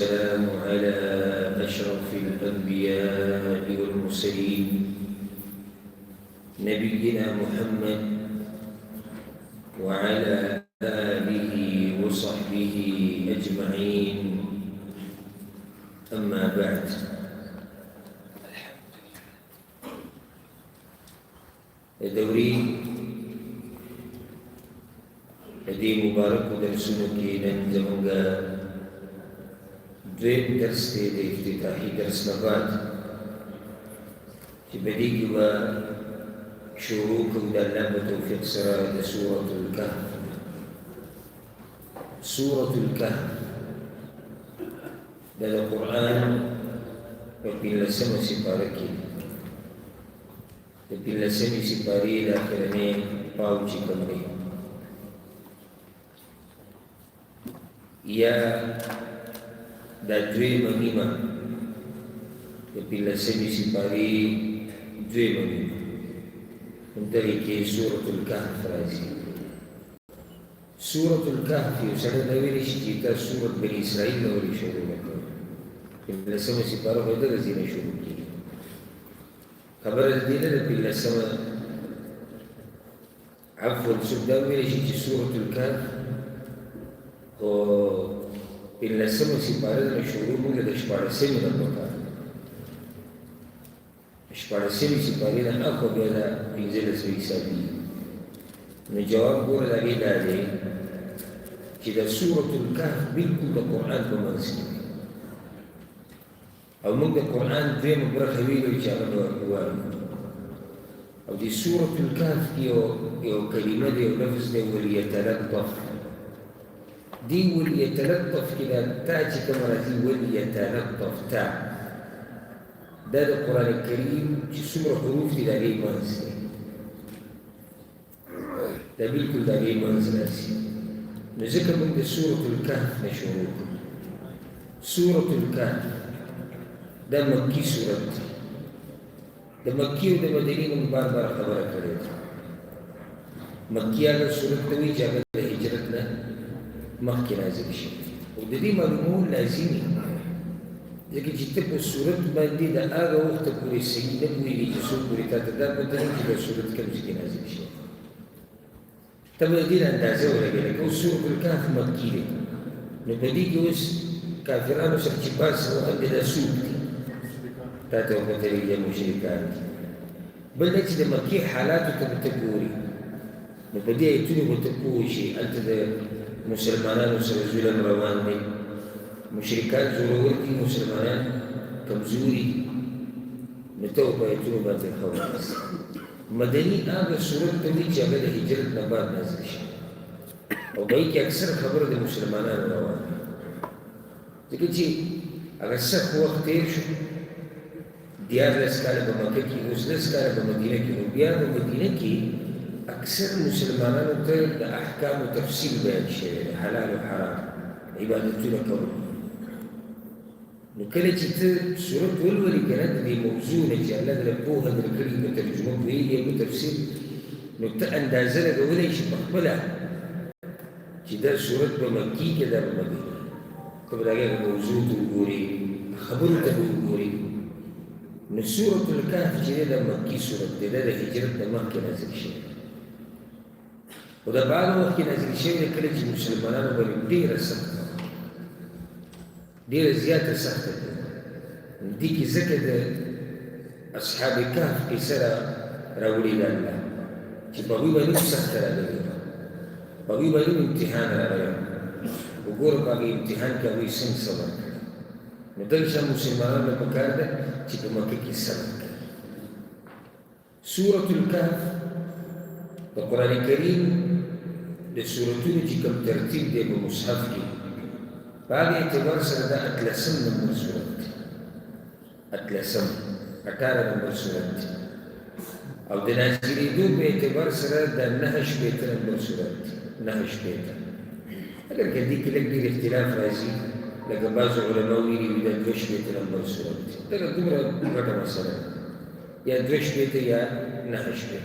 والسلام على أشرف الأنبياء والمرسلين نبينا محمد وعلى آله وصحبه أجمعين. أما بعد، دوري هذه مبارك درسنا كينا زماننا دویم درس دی د افتتاحي درس نه بعد چې په دې کې به شروع کوو د الله په توفیق سره د سورة الکهف. سورة الکهف دا د قرآن په 15مه سپاره کې د 15مې سپارې د اخرنۍ پاو چې کوم دی یا دا دویمه نیمه د 15مې سپارې دویمه نیمه همدغې کې سورة الکهف راځي. سورة الکهف یو سړی دا ویلی شي چې تا سورة بني اسرائیل نه ولې شروع نه کوې، 15مه سپاره خو دغه ځای نه شروع کېږي. خبره د دې نه ده 15مه عفوا څوک دا ویلی شي چې سورة الکهف خو 15مه سپاره نه شروع موږ د 14مې نه پکار 14مې سپارې نه اخوا بیا دا 15 حسابي. نو جواب ګوره د هغې دا دی چې د سورة الکهف بلکل د قرآن په منځ کې دی او موږ د قرآن دویمه برخه ویلو چې هغه به ووایو. او د سورة الکهف کې یو کلمه دی، یو لفظ دی ولیتلطف. دي وليتلطف كده تأتي كما راځي وليتلطف تا دا د قرآن الكريم چې څومره حروف دي د هغې منځ دی، دا بلکل د هغې منځ راځي. نو ځکه موږ د سورة الکهف نه شروع کړو. سورة الکهف دا مکي سورت دی. د مکي او د مدني موږ بار بار خبره کړې ده. مکي هغه سورت ته وایي چې هغه د هجرت نه مخکې نازل شي او د دې معلومول لازمي ځکه چې ته په صورت باندې د هغه وخته پورې صحیح نه پوهېږي چې څو پورې تا ته دا پته نه چې دا صورت کوم ځای کې نازل شي. ته به د دې اندازه ولګې لکه اوس سورة الکهف مکي دی، نو په دې کې اوس کافرانو سره چې بحث روان دی دا څوک دي تا ته وپته لګي مشرکان دي. بل دا چې د مکي حالاتو ته به ته ګوري نو په دې ایتونو به ته پوه شي هلته د مسلمانانو سره ظلم روان دی، مشرکان زورور دي، مسلمانان کمزوري دي. نو ته په ایتونو باندې ښه وایاست. مدني هغه صورت ته وایي چې هغه د هجرت نه بعد نازل شي او په هغې کې اکثر خبره د مسلمانانو روان دی ځکه چې هغه سخت وخت تېر شو، 14 کاله په مکه کې، 19 کاله په مدینه کې. نو بیا په مدینه کې اکثر مسلمانانو ته د احکامو تفصیل بیان شوی دی، حلال و حرام، عبادتونه کول. نو کله چې ته صورت ولولې که نه د دې موضوع نه چې الله درله پوهه درکړي په ترجمه پوهېږي په تفسیر، نو ته اندازه لګولی شي په خپله چې دا صورت په مکي کې دا په مدینه. ته به د هغې موضوع ته وګورې، خبرو ته به وګورې. نو سورة الکهف چې دی دا مکي صورت دی، دا د هجرت نه مخکې نازل شوی او دا بعد وخت کې نازل شوی دی کله چې مسلمانانو باندې ډېره سخته ډېره زیاته سخته ده. دې کې ځکه د اصحاب کهف قصه راوړې ده الله چې په هغوی باندې هم سخته راغلې ده، په هغوی باندې هم امتحان راغلی. وګوره په هغې امتحان کې هغوی څنګه صبر کړی. نو دغه شان مسلمانانو ته پکار ده چې په مکه کې صبر کوي. سورة الکهف د قرآن کریم د سورتونو چې کوم ترتیب دی په مصحف کې په هغې اعتبار سره دا 18 نمبر صورت دی، 18 نمبر صورت دی او د نازلېدو په اعتبار سره دا 9 نمبر صورت دی، 9 اگر که دې کې لږ ډېر اختلاف راځي لکه بعضو علماو ویلي وي دا 2 نمبر صورت دی. دغه دومره غټه مسله ده، یا 2 یا 9.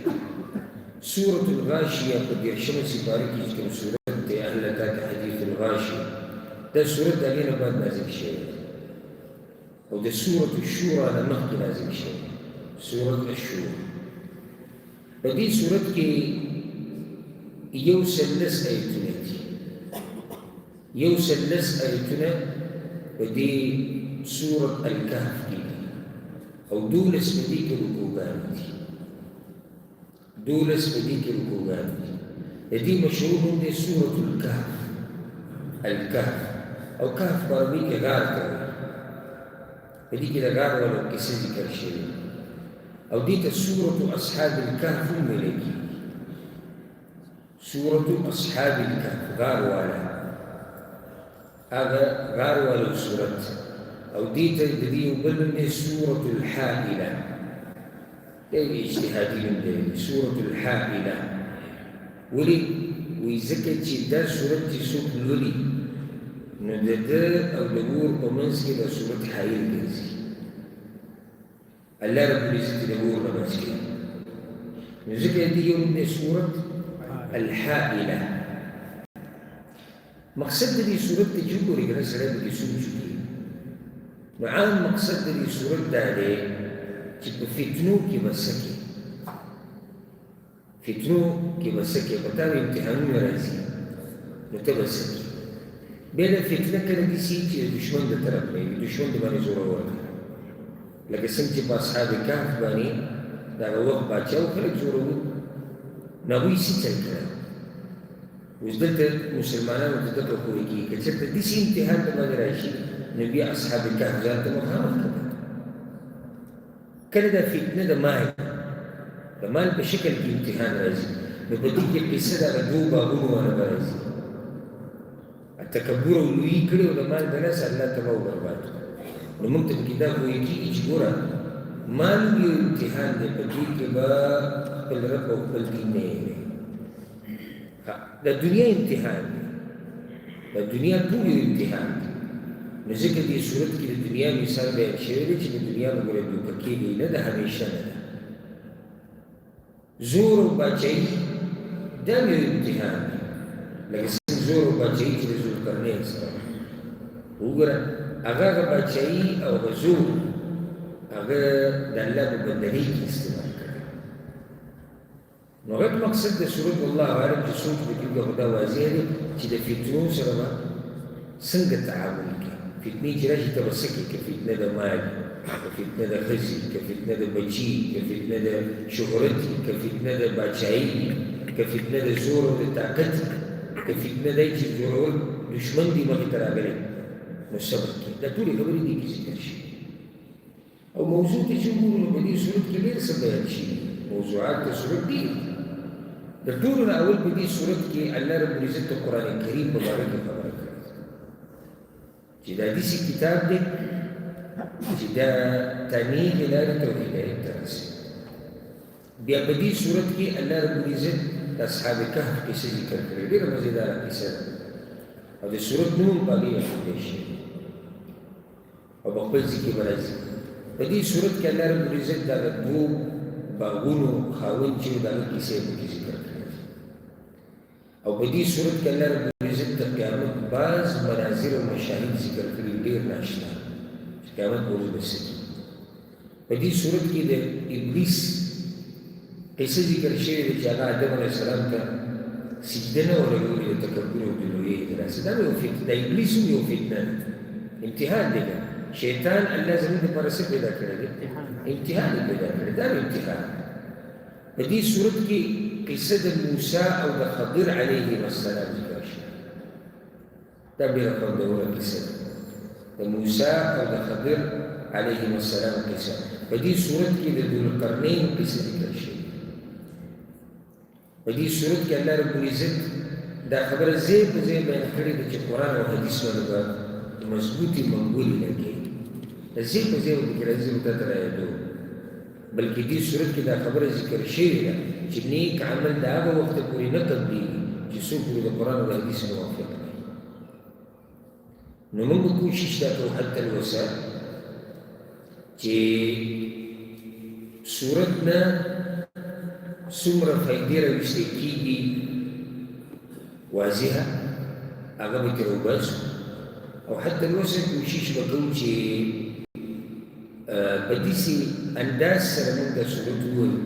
سورة الغاشية په 10مه سپاره کې چې کوم صورت دی، اهل ته حدیث الغاشیه دا سورة داغینا بعد نازل شوی او دا سورة الشورى نه مخکې نازل شوی سورة الشورى. په دې سورت کې یو سل لس آیتونه دي یو سل لس آیتونه په دې سورة الکهف کې دي او 12 په دې کې رکوګانې دي 12 په دې کې رکوګانې دي. د دې مشهور نوم دی سورة الکهف الکهف او کهف په عربي کې غار ته وایي. په دې کې د غار والو کیسې ذکر شوي او دې ته سورة اصحاب الکهف هم ویلی کېږي. سورة اصحاب الکهف غار والا هغه غار والو سورت او دې ته د دې یو بل نوم دی سورة الحائله. دا یو اجتهادي نوم دی سورة الحائله. ولې وایي ځکه چې دا سورت چې څوک لولي نو د ده او د اور په منځ کې دا سورت حایل ګرځي. الله رب العزت د اور نه بچ کوي نو ځکه دې یو نوم دی سورت الحائله. مقصد د دې سورت ته چې وګورې که نه سړی به دې سوچ وکړي نو عام مقصد د دې سورت دا دی چې په فتنو کې به څه کوي فتنو کې به څه کوي په تا به امتحانونه راځي نو ته به څه کوي. بیا دا فتنه کله داسې چې د دشمن د طرف نه وي د دشمن د باندې زورور دی لکه څنګه چې په اصحاب کهف باندې د هغه وخت باچا و خلک زورور نو هغوی څه چل کړی. اوس دلته مسلمانانو ته دغه پوهې کېږي که چېرته داسې امتحان د باندې راشي نو بیا اصحاب کهف ځان ته مخامخ کړه. کله دا فتنه د مال په شکل کې امتحان راځي نو په دې کې قصه د هغه دوو بابونو باندې به راځي. تکبر او لویي کړي او د مال د لاسه الله تباه او برباد کړي. نو موږ ته پکې دا پوهې کېږي چې ګوره مال یو امتحان دی په دې کې به خپل رب او خپل دین نه وي. د دنیا امتحان دی د دنیا ټول یو امتحان دی. نو ځکه دې صورت کې د دنیا مثال بیان شوی دی چې د دنیا به ګوره دوکه کېږي نه ده همیشه نه ده. زور او باچایي دا یو امتحان دی لکه زور او باچایي چې د ذوالقرنین سره وګوره هغه باچایي او هغه زور هغه د الله په بندګۍ کې استعمال کړی. نو غټ مقصد د سورت والله عالم چې څوک پکې وګوري دا واضح دی چې د فتنو سره به څنګه تعامل کوي. فتنې چې راشي ته به څه کوي که فتنه د مال که فتنه د ښځې که فتنه د بچي که فتنه د شهرت که فتنه د باچایي که فتنه د زور او د طاقت که فتنه دی چې زورور دشمن دی مخې ته راغلی نو صبر کوي. دا ټولې خبرې دې کې ذکر شي او موضوع ته چې وګورو نو په دې صورت کې ډېر څه بیان شي. موضوعات د صورت ډېر د ټولو نه اول په دې صورت کې الله رب العزت د قرآن کریم په باره کې خبره کړې چې دا داسې کتاب دی چې دا تنې لارې ته او هدایت ته رسوي. بیا په دې صورت کې الله رب العزت د اصحاب کهف کیسه ذکر کړې ډېره مزېداره کیسه ده او د صورت نوم په هغې ایښودی شي او په خپل ځای کې به راځي. په دې صورت کې الله رب العزت د هغه دوو باغونو خاوند چې و د هغه کیسه یې پکې ذکر کړې او په دې صورت کې الله رب العزت د قیامت بعض مناظر او مشاهد ذکر کړي ډېر ناشنا چې قیامت په ورځ به څه کېږي. په دې صورت کې د ابلیس قصه ذکر شوې ده چې هغه آدم علیه السلام ته سجده نه ورغلې د تکبر او د لویۍ د لاسه. دا یو فتنه د ابلیس هم یو فتنه ده امتحان دی. شیطان الله زموږ دپاره څه پیدا کړی دی امتحان یې پیدا کړی. دا یو امتحان. په دې صورت کې قصه د موسی او د خضر علیهم السلام ذکر شوې. دا ډېره خوندوره کیسه ده د موسی او د خضر علیهم السلام قصه. په دې صورت کې د ذوالقرنین قصه ذکر شوې. په دې صورت کې الله رب العزت دا خبره ځای په ځای بیان کړې ده چې قرآن او حدیث باندې به مضبوطې منګولې لګوي. ځای په ځای ورته کې راځي ورته ته رایادو بلکې دې صورت کې دا خبره ذکر شوې ده چې نیک عمل د هغه وخته پورې نه قبلېږي چې څوک پرې د قرآن او حدیث موافق نه وي. نو موږ به کوشش دا کوو حتی الوسع چې صورت نه څومره فایدې راویستې کېږي واضحه هغه به ترې وباسو او حتى الوسط کوشش وکړو چې په داسې انداز سره موږ دا صورت ووایو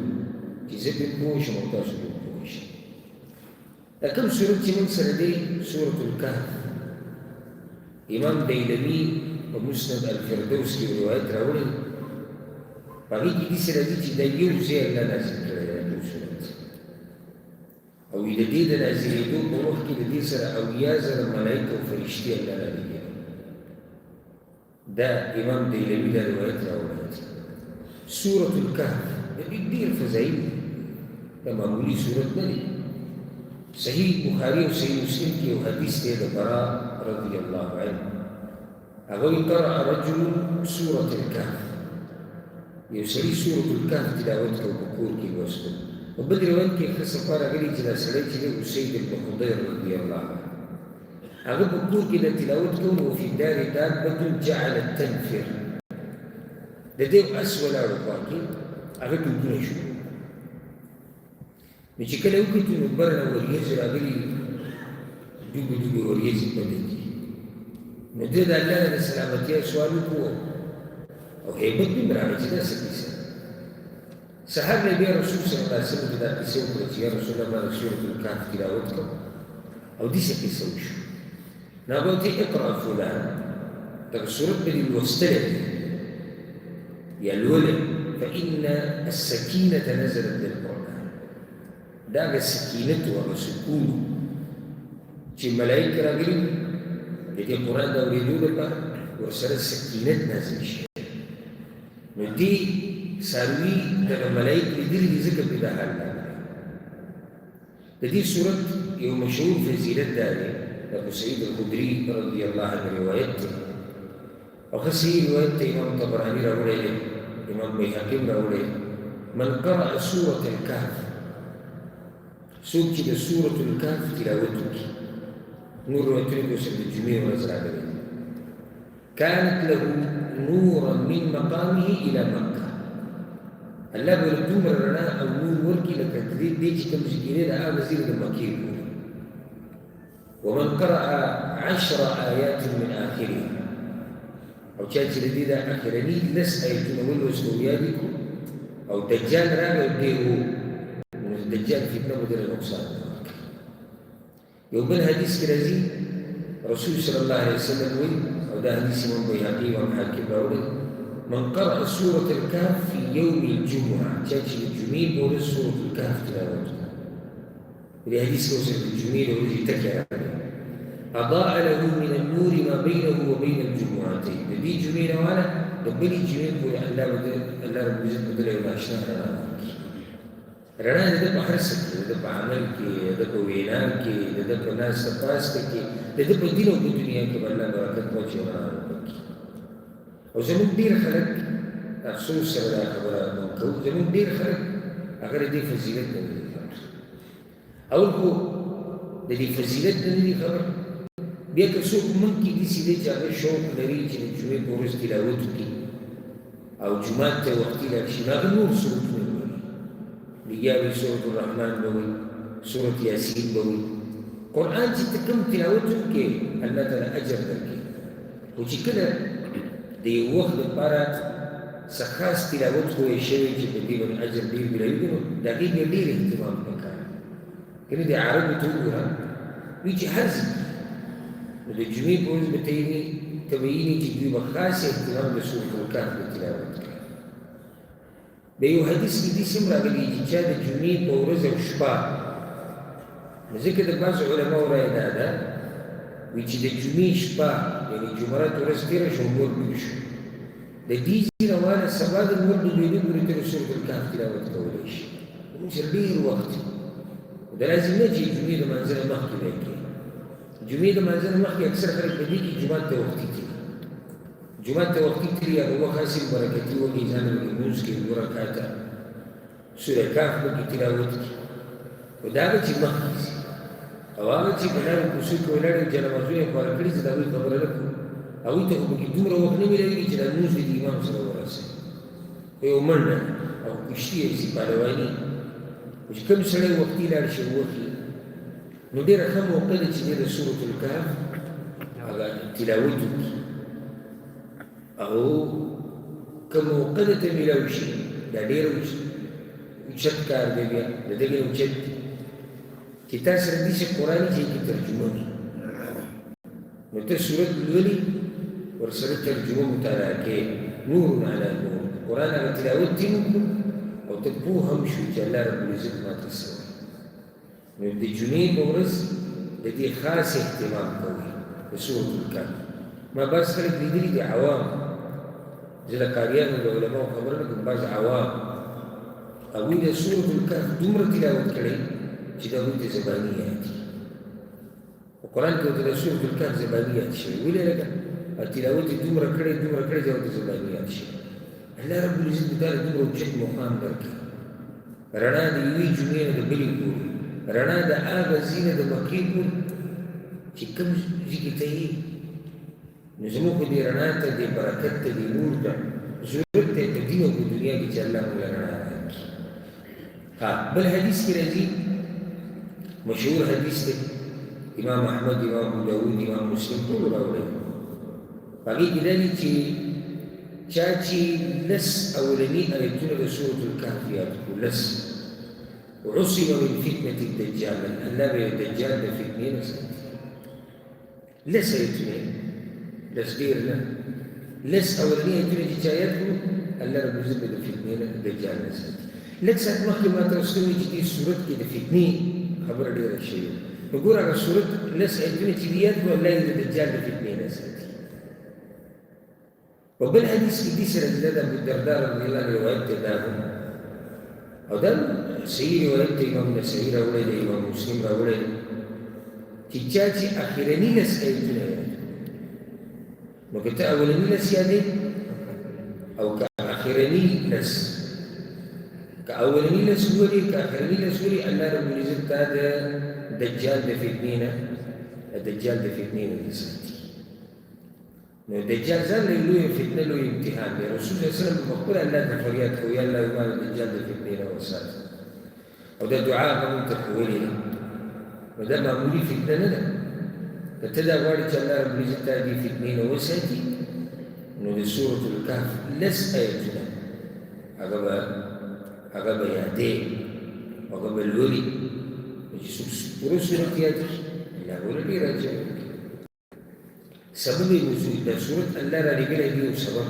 چې زه پرې پوه شم او تاسو پرې پوه شئ. دا کوم صورت چې موږ سره دی سورة الکهف. امام دیلمي په مسند الفردوس کې روایت راوړی، په هغې کې داسې راځي چې دا یو ځای الله نازل کړی دی یو صورت، او د دې د نازلېدو په وخت کې د دې سره 80,000 ملایکه او فرشتې الله رالیږي. دا امام دیلمي دا روایت راوړی. سورة الکهف د دې ډېر فضایل دي، دا معمولي صورت نه دی. صحیح بخاري او صحیح مسلم کې یو حدیث دی د براء رضی الله عنه، هغه قرأ رجل سورة الکهف، یو سړي سورة الکهف تلاوت کړو په کور کې لوستل. په بل روایت کې ښه صفه راغلي چې دا سړی چې دی اسید بن خضیر رضی الله عنه، هغه په کور کې د تلاوت کولو وفي الدار دابة جعلت تنفر، د دې اس ولاړو خوا کې هغه ټوپونه شو. نو چې کله وکتو نو بر نه وریځې راغلي، ډوبې ډوبې وریځې په دې کې. نو دې د الله د سلامتیا سوال وکړو او هیبت به مې راغی چې دا څه کیسه. سهار نه بیا رسول صلی الله علیه وسلم دا کیسه وکړه چې یا رسول الله ما سورة الکهف تلاوت کړه او داسې کیسه وشو. نو هغه ورته اقرأ فلان، دغه صورت به دې لوستلی یا لولې، فإن السکینة نزلت بالقرآن. دا هغه سکینت او هغه سکون چې ملایکې راغلي د دې قرآن د اورېدو لپاره، ورسره سکینت نازل شي. نو دې څاروي دغه ملایکې لیدلي دي ځکه پرې دا حال راغلی. د دې صورت یو مشهور فضیلت دا دی، د ابو سعید الخدري رضی الله عنه روایت دی، او ښه صحیح روایت ته امام طبراني راوړی دی، امام بیهقي هم راوړی. من قرأ سورة الکهف، څوک چې د سورة الکهف تلاوت وکړي، نور روایتونه کې اوس د جمعې ورځ راغلي، كانت له نورا من مقامه إلى مكة. الله به ورته دومره رڼا او نور ورکړي لکه دې چې کوم ځای کې دی د هغه ځای د مکې پورې. ومن قرأ 10 آيات من آخره، او چا چې د دې د اخرني 10 آیتونه ولوستو یاد یې کړو او دجال راغی ډېر و، نو د دجال فتنه به ډېره نقصان ورکړي. یو بل حدیث کې راځي رسول صلی الله علیه وسلم وایي، او دا حدیث امام بیهقي او حاکم راوړی، من قرأ سورة الكهف في يوم الجمعة، چا چې د جمعې په ورځ سورة الكهف تلاوت کړه. دې حدیث کې اوس د جمعې د ورځې ټکی راغلی، أضاء له من النور ما بينه وبين الجمعتين. د دې جمعې نه والا د بلې جمعې پورې الله رب العزت بدله یو ناشنا رڼا ورکړي. رڼا د ده په هر څه کې، د ده په عمل کې، د ده په وینا کې، د ده په ناسته پاسته کې، د ده په دین او په دنیا کې به الله برکت واچوي او رڼا ورکړي. او زموږ ډېر خلک افسوس سره دا خبره موږ کوو، زموږ ډېر خلک هغه د دې فضیلت نه دي خبر. اول خو د دې فضیلت نه دي خبر، بیا که څوک موږ کې داسې دی چې هغه شوق لري چې د جمعې په ورځ تلاوت وکړي او جومات ته وختي لاړ شي، نو هغه نور سورتونه به وایي، بیا به سورة الرحمن به وایي، سورة یاسین به وایي. قرآن چې ته کوم تلاوت وکړې الله تعالی اجر درکړي، خو چې کله د یو وخت لپاره څه خاص تلاوت وایي شوی چې په دې باندې اجر ډېر ملایږي، نو د هغې بیا ډېر اهتمام پکار دی. یعنې د عربو ته وګوره وایي چې هر ځای نو د جمعې په ورځ به ته ویلي چې دوی به خاص اهتمام د سورة الکهف د تلاوت کوي. د یو حدیث کې داسې هم راغلي چې چا د جمعې په ورځ او شپه، نو ځکه د بعضو علماو رایه دا ده وایي چې د جمعې شپه یعنې جمعرات ورځ تېره شو او نور ډوب شو، د دې ځای نه واله سبا د نور ډوبېدو پورې ته د سورة الکهف تلاوت کولی شي. زموږ سره ډېر وخت دا لازم نه چې جمعې د لمانځه نه مخکې به یې کوي. جمعې د لمانځه نه مخکې اکثر خلک په دې کې جومات ته وختي تلي، جومات ته وختي تلي، هغه وخت حاصل برکتي وکړي، ځان به لمونځ کوي 2 رکعته، سوره کهف به کې تلاوت کړي. خو دا به چې مخکې شي، او هغه چې په لارو کوڅو کې ولاړ وي جنازو یې خواره کړي چې د هغوی خبره نه کوو، هغوی ته خو پکې دومره وخت نه میلاوېږي چې دا لمونځ دې د امام سره ورسوي. خو یو منډه او کشتي یې شي پهلواني، خو چې کوم سړی وختي لاړ شي ووخي، نو ډېره ښه موقع ده چې دی د سورة الکهف هغه تلاوت وکړي او که موقع درته میلاو شي دا ډېر اوچت کار دی بیا د دې اوچت چې تا سره داسې قرآن چې کې ترجمه وي نو ته سورت لولي ورسره ترجمه مطالعه کې نور علی نور قرآن هغه تلاوت دې وکړو او ته پوه هم شو چې الله رب العزت ماته څه وایي نو د جمعې په ورځ د دې خاص اهتمام کوي د سورة الکهف ما بعض خلک لیدلي دي عوام زه د قاریانو د علماو خبره نه کوم بعض عوام هغوی د سورة الکهف دومره تلاوت کړی چې د هغوی د زباني یاد دي په قرآن کې ورته د سورة الکهف زباني یاد شوي ولې لکه تلاوت یې دومره کړی چې ورته زباني یاد شي الله رب العزت د دا دومره اوچت مقام درکړي رڼا د یوې جمعې نه د بلې پورې رڼا د هغه ځای نه د مکې پورې چې کوم ځای کې ته یې نو زموږ په دې رڼا ته دې برکت ته دې نور ته ضرورت دی په دین او په دنیا کې چې الله موږ له رڼا راکړي بل حدیث کې راځي مشهور حدیث دی امام احمد امام ابو داود امام مسلم ټول راوړي هغې کې دا دي چې چا چې لس اولني آیتونه د سورة الکهف یاد کړو لس وعصم من فتنة الدجال الله به الدجال د فتنې نه ساتي لس آیتونه لس ډېر نه لس اولني آیتونه چې چا یاد کړو الله رب العزت به د فتنې نه دجال نه ساتي لږ ساعت مخکې ما ته رسول وي چې دې صورت کې د فتنې خبره ډېره شوې نو ګوره هغه صورت لس آیتونه چې دې یاد کړو الله یې د دجال د فتنې نه ساتي وبالحديث في دي سنة أبو الدرداء رضي الله عنه رواية تداهم أو ده سيري رواية إمام النسائي رواية إمام مسلم رواية تجاتي أخيراني لس أيتنا وكتا أولاني لس يعني أو كأخيراني لس كأولاني لس ولي كأخيراني لس ولي الله رب العزت هذا دجال دفتنين الدجال دفتنين الإنسان نو دجال ځان له لوی فتنه لوی امتحان دی رسول الله صلی الله علیه وسلم په خپل الله ته فریاد کوي یا الله ما دجال د فتنې نه وساتي او دا دعا موږ ته کولې ده نو دا معمولي فتنه نه ده که ته دا غواړې چې الله رب العزت تا دې فتنې نه وساتي نو د سورة الکهف لس آیتونه هغه به یادې هغه به لولي چې څوک پوره سورت یاد کړي الله به ډېر اجر سبب نزول دا سورة الله را لګلې دی او سبب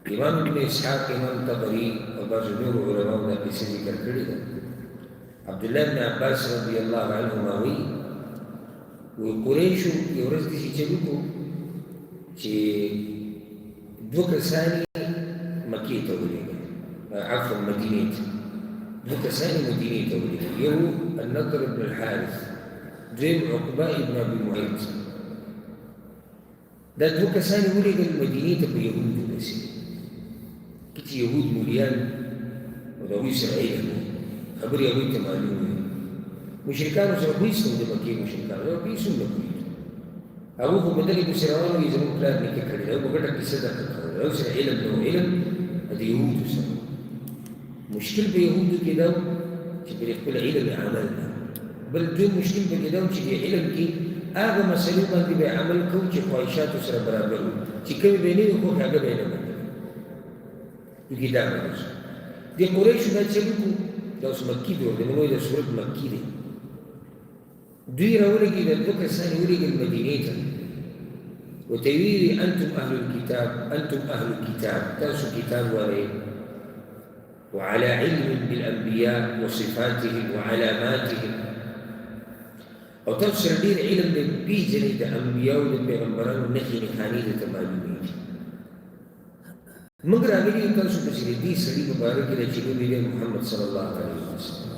دی امام ابن اسحاق امام طبري او بعض نور علماء دا قصه ذکر کړې ده عبد الله بن عباس رضی الله عنهما وی قریش یو ورځ دې چې وکړو چې دوه کسان مکې ته ولېږل عفوا مدینې ته دوه کسان مدینې ته ولېږل یو النضر بن الحارث دویم عقبه ابن ابي معيط دا دوه کسان ولېږل مدینې ته په یهودو پسې چې یهود مولیان او د هغوی سره علم و خبرې هغوی ته معلوم وي مشرکانو سره خو هېڅ هم د مکې مشرکانو سره خو هېڅ هم نه پوهېږي هغوی خو په دغې پسې روان وي زموږ پلار نیکه کړې ده او په ګټه کیسه درته کوله هغوی سره علم نه و علم د یهودو سره مشکل په یهودو کې دا و چې پرې خپل علم عمل نه بل دویم مشکل پکې دا و چې د علم کې هغه مسلې باندې به عمل کوو چې خواهشاتو سره برابر وي چې کومې به نه وي خو هغه به یې نه مني دې دا معنی د قریشو دا چې وکړو دا اوس مکي دور دی موږ د سورت مکي دی دوی راولېږل دوه کسان ولېږل مدینې ته ورته یې ویلي انتم اهل الكتاب تاسو کتاب والئ وعلى علم بالانبياء وصفاتهم وعلاماتهم او تاسو سره ډېر علم د پېژنې د انبیاو د پیغمبرانو نښې نښانې درته معلومېږي موږ راغلي یو تاسو پسې د دې سړي په باره کې چې نوم یې محمد صلی الله علیه وسلم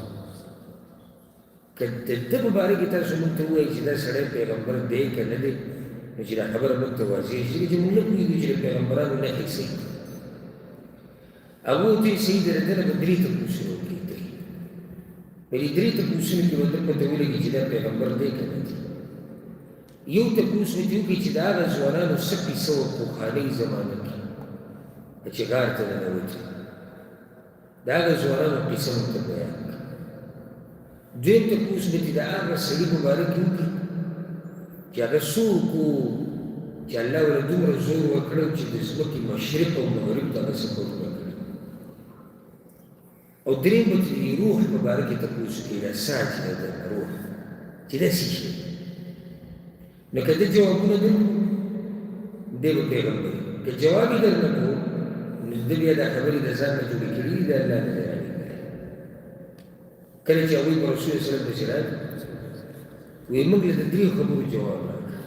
که د ده په باره کې تاسو موږ ته ووایئ چې دا سړی پیغمبر دی که نه دی نو چې دا خبره موږ ته واضح شي چې موږ نه پوهېږو چې د پیغمبرانو نښې څه دي هغو ته یې صحیح د ده نه به درې تپوسونه وکړي په دې درې تپوسونو کې به ده پته ولګي چې دا پیغمبر دی که نه دی یو تپوس مې دې وکړي چې د هغه ځوانانو څه کیسه وه پخوانۍ زمانه کې چې غار ته ننوتي د هغه ځوانانو قصه موږ ته بیان کړه دویم تپوس مې چې د هغه سړي په باره کې وکړي چې هغه څوک وو چې الله ورله دومره زور وکړی چې د ځمکې مشرق او مغرب ته هغه سپورټ وکړي. او درېیم به د روح په باره کې تپوس کوي، دا سا چې ده د روح چې دا څه شی دی. نو که ده جوابونه درکړو دی به پیغمبر وي، که جواب یې درنه کړو نو ده بیا دا خبرې د ځان نه جوړې کړي دي، د الله نه دی راغلي. کله چې هغوی په رسول صلی پسې راغلي وایي موږ له د دریو خبرو جواب راکړه.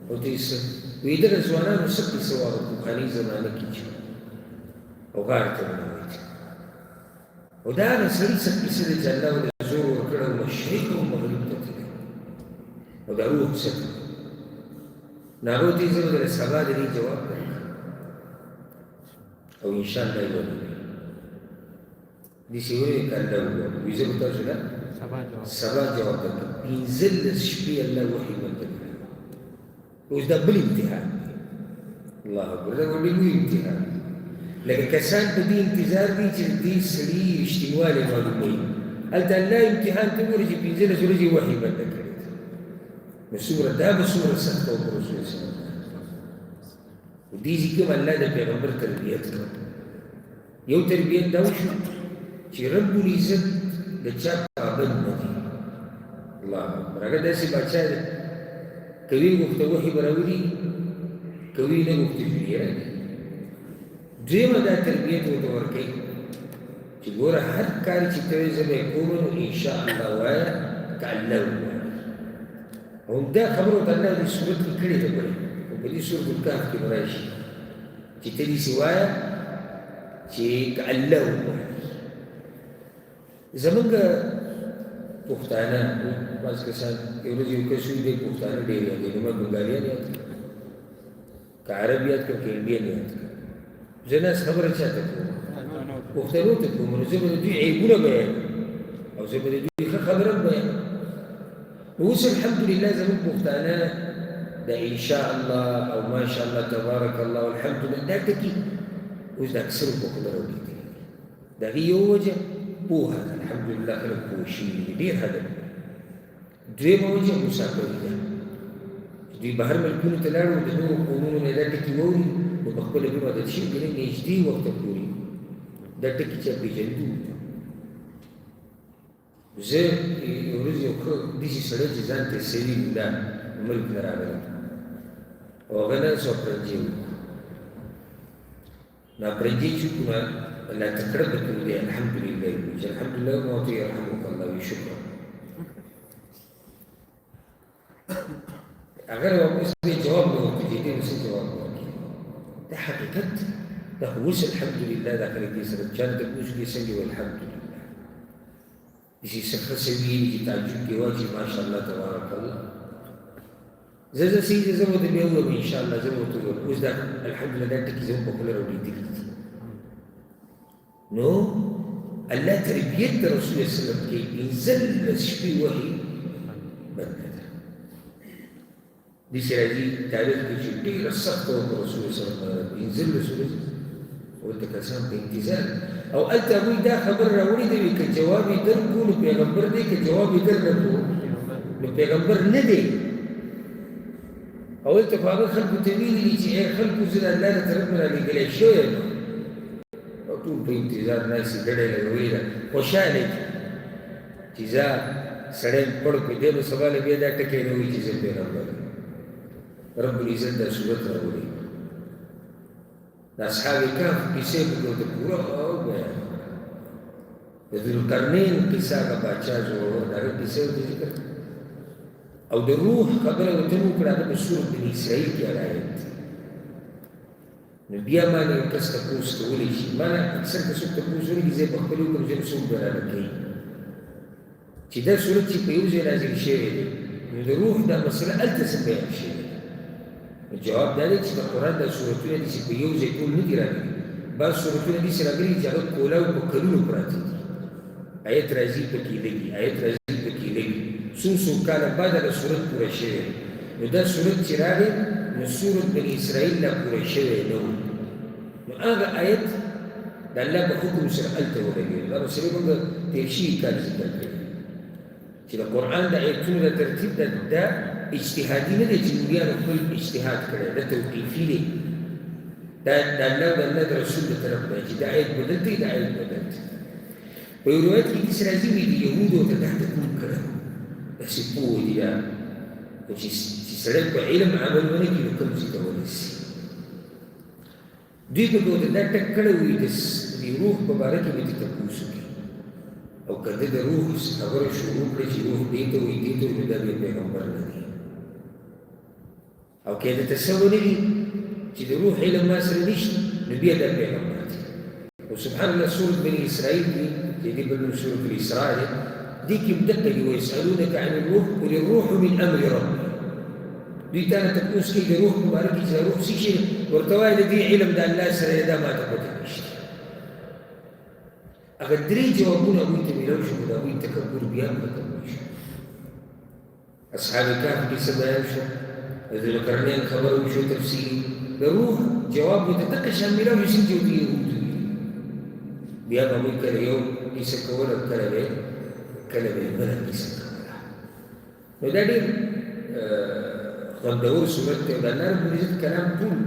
او ته یې څه وایي دغه ځوانانو څه کیسه وه په پخوانۍ زمانه کې چې او غار ته وننوتې. او دا هغه سړي څه کیسه ده چې الله ورله زور ورکړی او مشرق او مغرب ته تللی او دا روح څه ته نو هغه ورته یې زه به درله سبا د دې جواب درکړم او انشاءالله یې ونوي. داسې ویې که الله ووایي وایي زه به تاسو له سبا جواب درکړم. 15 شپې الله وحي ورته کړی. اوس دا بل امتحان دی. الله اکبر، دا ډېر لوی امتحان دی. لکه کسان په دې انتظار دي چې د دې سړي رښتینوالی معلوموي. هلته الله امتحان ته ګوري چې 15 ورځې وحي بنده کړی دی. نو څومره دا به څومره سخته وه په رسول صلی الله علیه وسلم. دې کې کوم الله د پیغمبر تربیت کړ. یو تربیت دا وشو چې رب العزت د چا پابند نه دی. الله اکبر، هغه داسې باچا دی که ویې غوښته وحي به راولي، که ویې نه غوښته جوړې راځي. دویمه دا تربیت ورته ورکوي چې ګوره هر کار چې ته وایې زه به یې کوم نو انشاءالله وایه که الله ووایي. او دا خبره ورته الله دې صورت کې کړې ده. ګورې په دې سورة الکهف کې به راشي چې ته داسې وایه چې که الله ووایي. زمونږ پښتانه بعض کسان یو ورځ یو کس وي دی پښتانه ډېر یادوي، نو ما بنګالیان یاد کړه، که عرب یاد کړه، که انډین یاد کړه. زه ناس خبره چا ته کوم؟ پښتنو ته کوم. نو زه به د دوی عیبونه بیانوم او زه به د دوی ښه خبره هم بیانوم. نو اوس الحمدلله زموږ پښتانه د انشاءالله او ماشاءالله تبارک الله والحمدلله دا ټکي اوس د اکثرو په خوله راوړېدلي دي. د هغې یو وجه پوهه ده، الحمدلله خلک پوه شوي دي، ډېر هدف. دویمه وجه مسافري ده چې دوی بهر ملکونو ته لاړو، د نورو قومونو نه دا ټکي واوري نو په خپله بیا عادت شوي که نه نږدې وخته پورې دا ټکي چا پېژندو. زه یو ورځ یو ښه داسې سړی چې ځان ته سوي دا ملک نه راغلی او هغه ناست او پرنجې و. نو پرنجې چې وکړو نو الله تکړه به کړو دی الحمدلله یې وایي چې الحمدلله ما ورته یرحمک الله وایي شکر. اگر واپس به جواب نه ورکړي دې نو څه جواب ورکړي؟ دا حقیقت دا خو اوس الحمدلله دا خلک دې سره چا نه تپوس کوي څنګه وایي الحمدلله. داسې څه ښه څه ویلي چې تعجب کې وایي چې ماشاءالله تبارک الله. زه داسې زه به ورته بیا ووایم انشاءالله زه به ورته ووایم. اوس دا الحمدلله دا ټکي زموږ په خوله راوړېدلي دي. نو الله تربیت د رسول صلی الله علیه وسلم کې 15 شپې وحي بنده ده. داسې راځي تاریخ کې چې ډېره سخته وه په رسول صلی الله علیه وسلم 15 ورځې ورته کسان په انتظار. او هلته هغوی دا خبر راوړې ده وي که جواب یې درکړو نو پیغمبر دی، که جواب یې درنکړو نو پیغمبر نه دی. او هلته خو هغه خلکو ته ویلي دي چې ای خلکو زه د الله له طرف نه رالېږلی شوی یم. او ټول په انتظار ناست ډډه یې لګولې ده، خوشحاله دي چې ځه سړی پړ کړو. دی به سبا له بیا دا ټکی نه وایي چې زه پیغمبر یم. رب العزت دا صورت راوړي. د اصحاب کهف کیسې به ورته پوره بیان. د ذوالقرنین قصه هغه باچا زورور د هغه کیسې ورته ذکر او د روح خبره ورته وکړه. هغه په سورة بني اسرائیل کې هغه آیت دی. نو بیا ما نه یو کس تپوس کولی شي، ما نه اکثر که څوک تپوس وکړي زه یې په خپل وکړم، زه به څوک بیانه کوي چې دا صورت چې په یو ځای نازل شوی دی نو د روح دا مسله هلته څه بیان شوې ده. جواب دا دی چې د قرآن دا صورتونه دي چې په یو ځای ټول نه دي راغلي. بعض صورتونه داسې راغلي چې هغه کولاو په کلونو پراته دي. آیت راځي پکې لګي، آیت راځي پکې لګي، څو څو کاله بعد هغه صورت پوره شوی. نو دا صورت چې راغی نو سورة بني اسرائیل لا پوره شوی نه و. نو هغه آیت د الله په حکم سره هلته ولګېږي. دا مسلې موږ تېر شوي کال ذکر کړي چې د قرآن د آیتونو د ترتیب دا اجتهادي نه دی چې مولیانو خپل اجتهاد کړی دا توقیفي دی دا د الله او د الله د رسول له طرف نه چې دا آیت بدل دی دا آیت بدل دی په یو روایت کې داسې راځي وایي د یهودو ته دا تکون کړی داسې پوه دي دا چې سړی په علم عمل ونه کړي نو کوم ځای ته ورسي دوی به ورته دا ټک کړی وي د روح په باره کې به دې تپوس وکړي او که ده د روح خبره شروع کړي چې روح دې ته وایي دې ته وایي نو دا بیا پیغمبر نه دی او که یې درته څه ونه وي چې د روح علم ما سره نشته نو بیا دا پیغمبر دی او سبحان الله سورة بني اسرائیل کې چې دې بل نوم سورة الاسراء دی دې کې هم دقه دي ویسألونک عن الروح قل الروح من امر ربي دوی تا نه تپوس کوي د روح په باره کې چې روح څه شي ورته وایي د دې علم د الله سره دا ما ته پته نشته هغه درې جوابونه هغوی ته میلاو شو خو د هغوی تکبر بیا هم ختم شو اصحاب کهف کې څه بیان شو د ذوالقرنین خبره وشو تفصیلي د روح جواب ورته دقه شان میلاو شي چې د یهودو بیا به هغوی کله یو کیسه کوله کله به بله کیسه کوله نو دا ډېر خوندور صورت دی او د الله رب العزت کلام ټول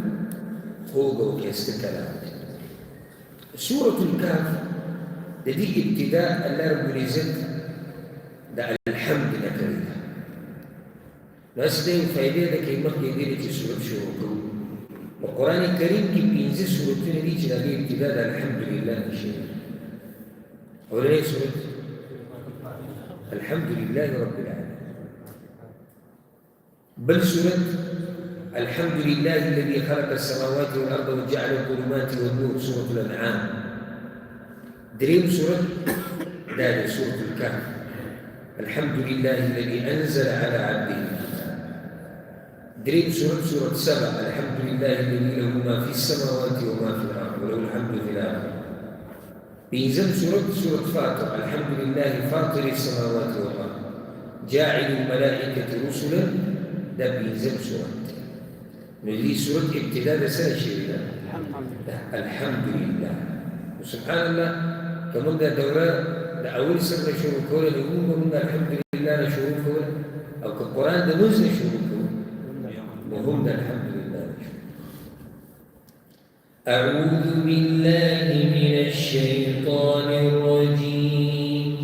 خوږ او ښایسته کلام دی سورة الکهف د دې ابتداء الله رب العزت د الحمد نه کړې ده نو هسې دا یو فایدې ده که مخکې دې نه چې صورت شروع کوو په قرآن کریم کې 15 صورتونه دي چې د هغې ابتدا د الحمدلله نه شوې اولنۍ صورت الحمدلله رب العالمين بل سورة الحمد لله الذي خلق السماوات والأرض وجعل الظلمات والنور سورة الأنعام دريم سورة دال سورة الكهف الحمد لله الذي أنزل على عبده دريم سورة سبع الحمد لله الذي له ما في السماوات وما في الأرض وله الحمد في الآخرة بينزل سورة فاطر الحمد لله فاطر السماوات والأرض جاعل الملائكة رسلا ده بينزل سورة دي سورة ابتداء ده سنة شريرة الحمد لله وسبحان الله كمان ده دورة ده أول سنة شروع كولا نقول من الحمد لله نشروع كولا أو كالقرآن ده نزل شروع كولا وهم ده الحمد لله نشروع أعوذ بالله من الشيطان الرجيم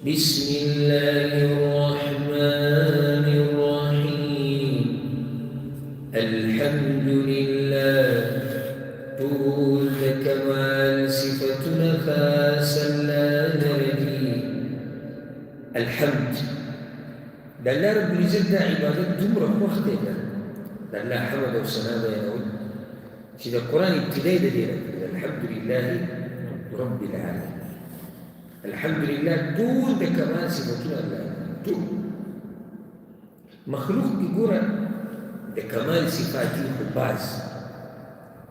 بسم الله الرحمن الرحيم الحمد لله طول كمال صفتنا فاسلا نردي الحمد ده الله رب العزت ده عبادت دمرة وقته ده الله حمد وسناه ينود چې د قرآن ابتدائي ده دي الحمد لله رب العالمين الحمد لله طول ده كمال صفتنا الله طول مخلوق کی ګوره د کمال صفات دي خو بعض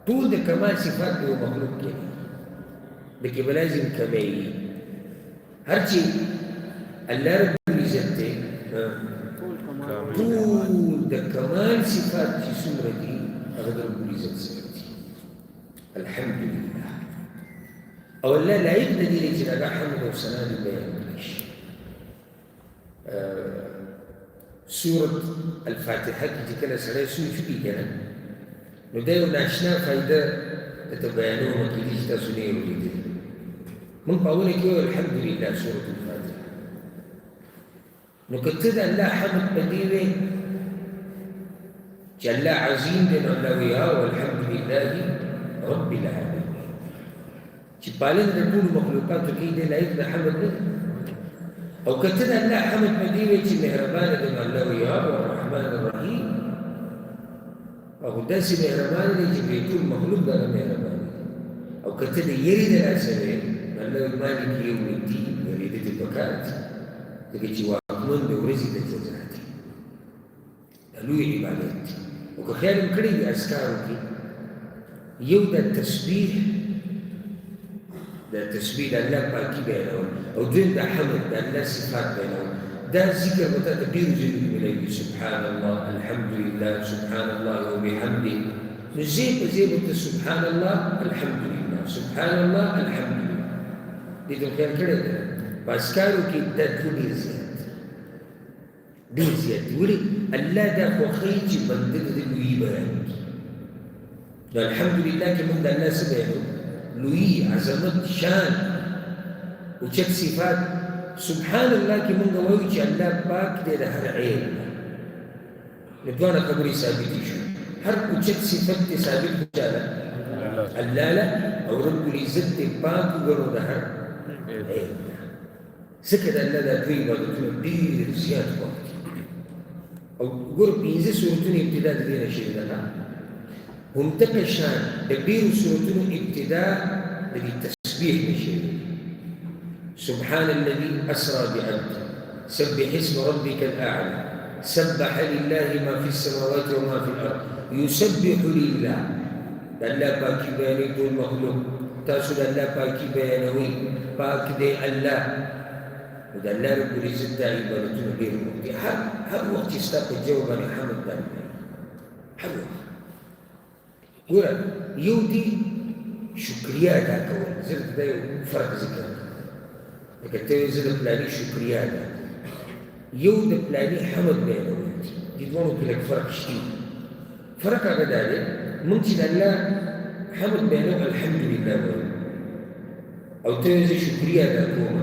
ټول د کمال صفات دی مخلوق کې د کې بلازم کمی هر چې الله رب العزت دی ټول د کمال صفات چې څومره دي هغه د رب العزت سره دي الحمد لله او الله لایق د دې چې هغه حمد او ثنا دې بیان کړي سورة الفاتحة کې کله سړی سوچ وکړي کنه نو دا یو ناشنا فایده درته بیانوم کېدای شي تاسو نه یې اورېدلي موږ په اوله کې وایو الحمدلله سورة الفاتحة نو که ته د الله حمد په دې وایې چې الله عظیم دی نو الله وایي والحمدلله رب العالمین چې پالنه د ټولو مخلوقاتو کې دی لایق د حمد نه او کته د الله حمد په دې وایي چې مهربان دی نو الله وایي الرحمن الرحیم او داسې مهربان دی چې په ټول مخلوق باندې مهربان دی او کته د یری د لاسه وایي الله مالک یوم الدین یریدې د پکار دی ځکه چې واکمن د ورځې د جزا دی د لوی عبادت دی او که خیال هم کړی د اذکارو کې یو د تسبیح د الله پاکي بیانول او دویم د حمد د الله صفات بیانول دا ذکر به تاته ډېرو ځایونو کې میلاږي سبحان الله الحمد لله سبحان الله وبحمده نو ځای په ځای به ته سبحان الله الحمد لله سبحان الله الحمد لله دې ته خیال کړی دی په اذکارو کې دا ټول ډېر زیات ډېر زیات دي. ولې الله دا خوښوي چې بنده د ده لویي بیان کړي. نو الحمدلله کې موږ د الله څه بیانوو؟ لویي، عظمت، شان، اوچت صفات. سبحان الله کې موږ وایو چې الله پاک دی د هر عیب نه. نو دواړه خبرې ثابتې شو. هر اوچت صفت دی ثابت خو چا ده؟ الله له. او رب العزت دی پاک وګڼو د هر عیب نه. ځکه د الله دا دوی عبادتونه ډېر زیات وخت دي. او ګوره 15 سورتونه ابتدا د دې نه شوې ده. همدغه شان د ډېرو سورتونو ابتدا د دې تسبیح نه شوې ده. سبحان الذي أسرى بعبده سبح اسم ربك الأعلى سبح لله ما في السماوات وما في الأرض يسبح لله. الله باقي بياني كل مخلوق تاسو الله باقي بيانوي باقي دي الله وده الله رب العزت دا عبادتونه ډېر وخت هر وخت چې ستا په جو باندې حمد باندې هر وخت. ګوره یو دي شکریا ادا کول. زه دا یو فرق ذکر کوم. لکه ته وایې زه د پلاني شکریا ادا کوم، یو د پلاني حمد بیانول دي. دې دواړو کې لږ فرق شته. فرق هغه دا دی موږ چې د الله حمد بیانو الحمدلله وایو او ته وایې زه شکریا ادا کوم.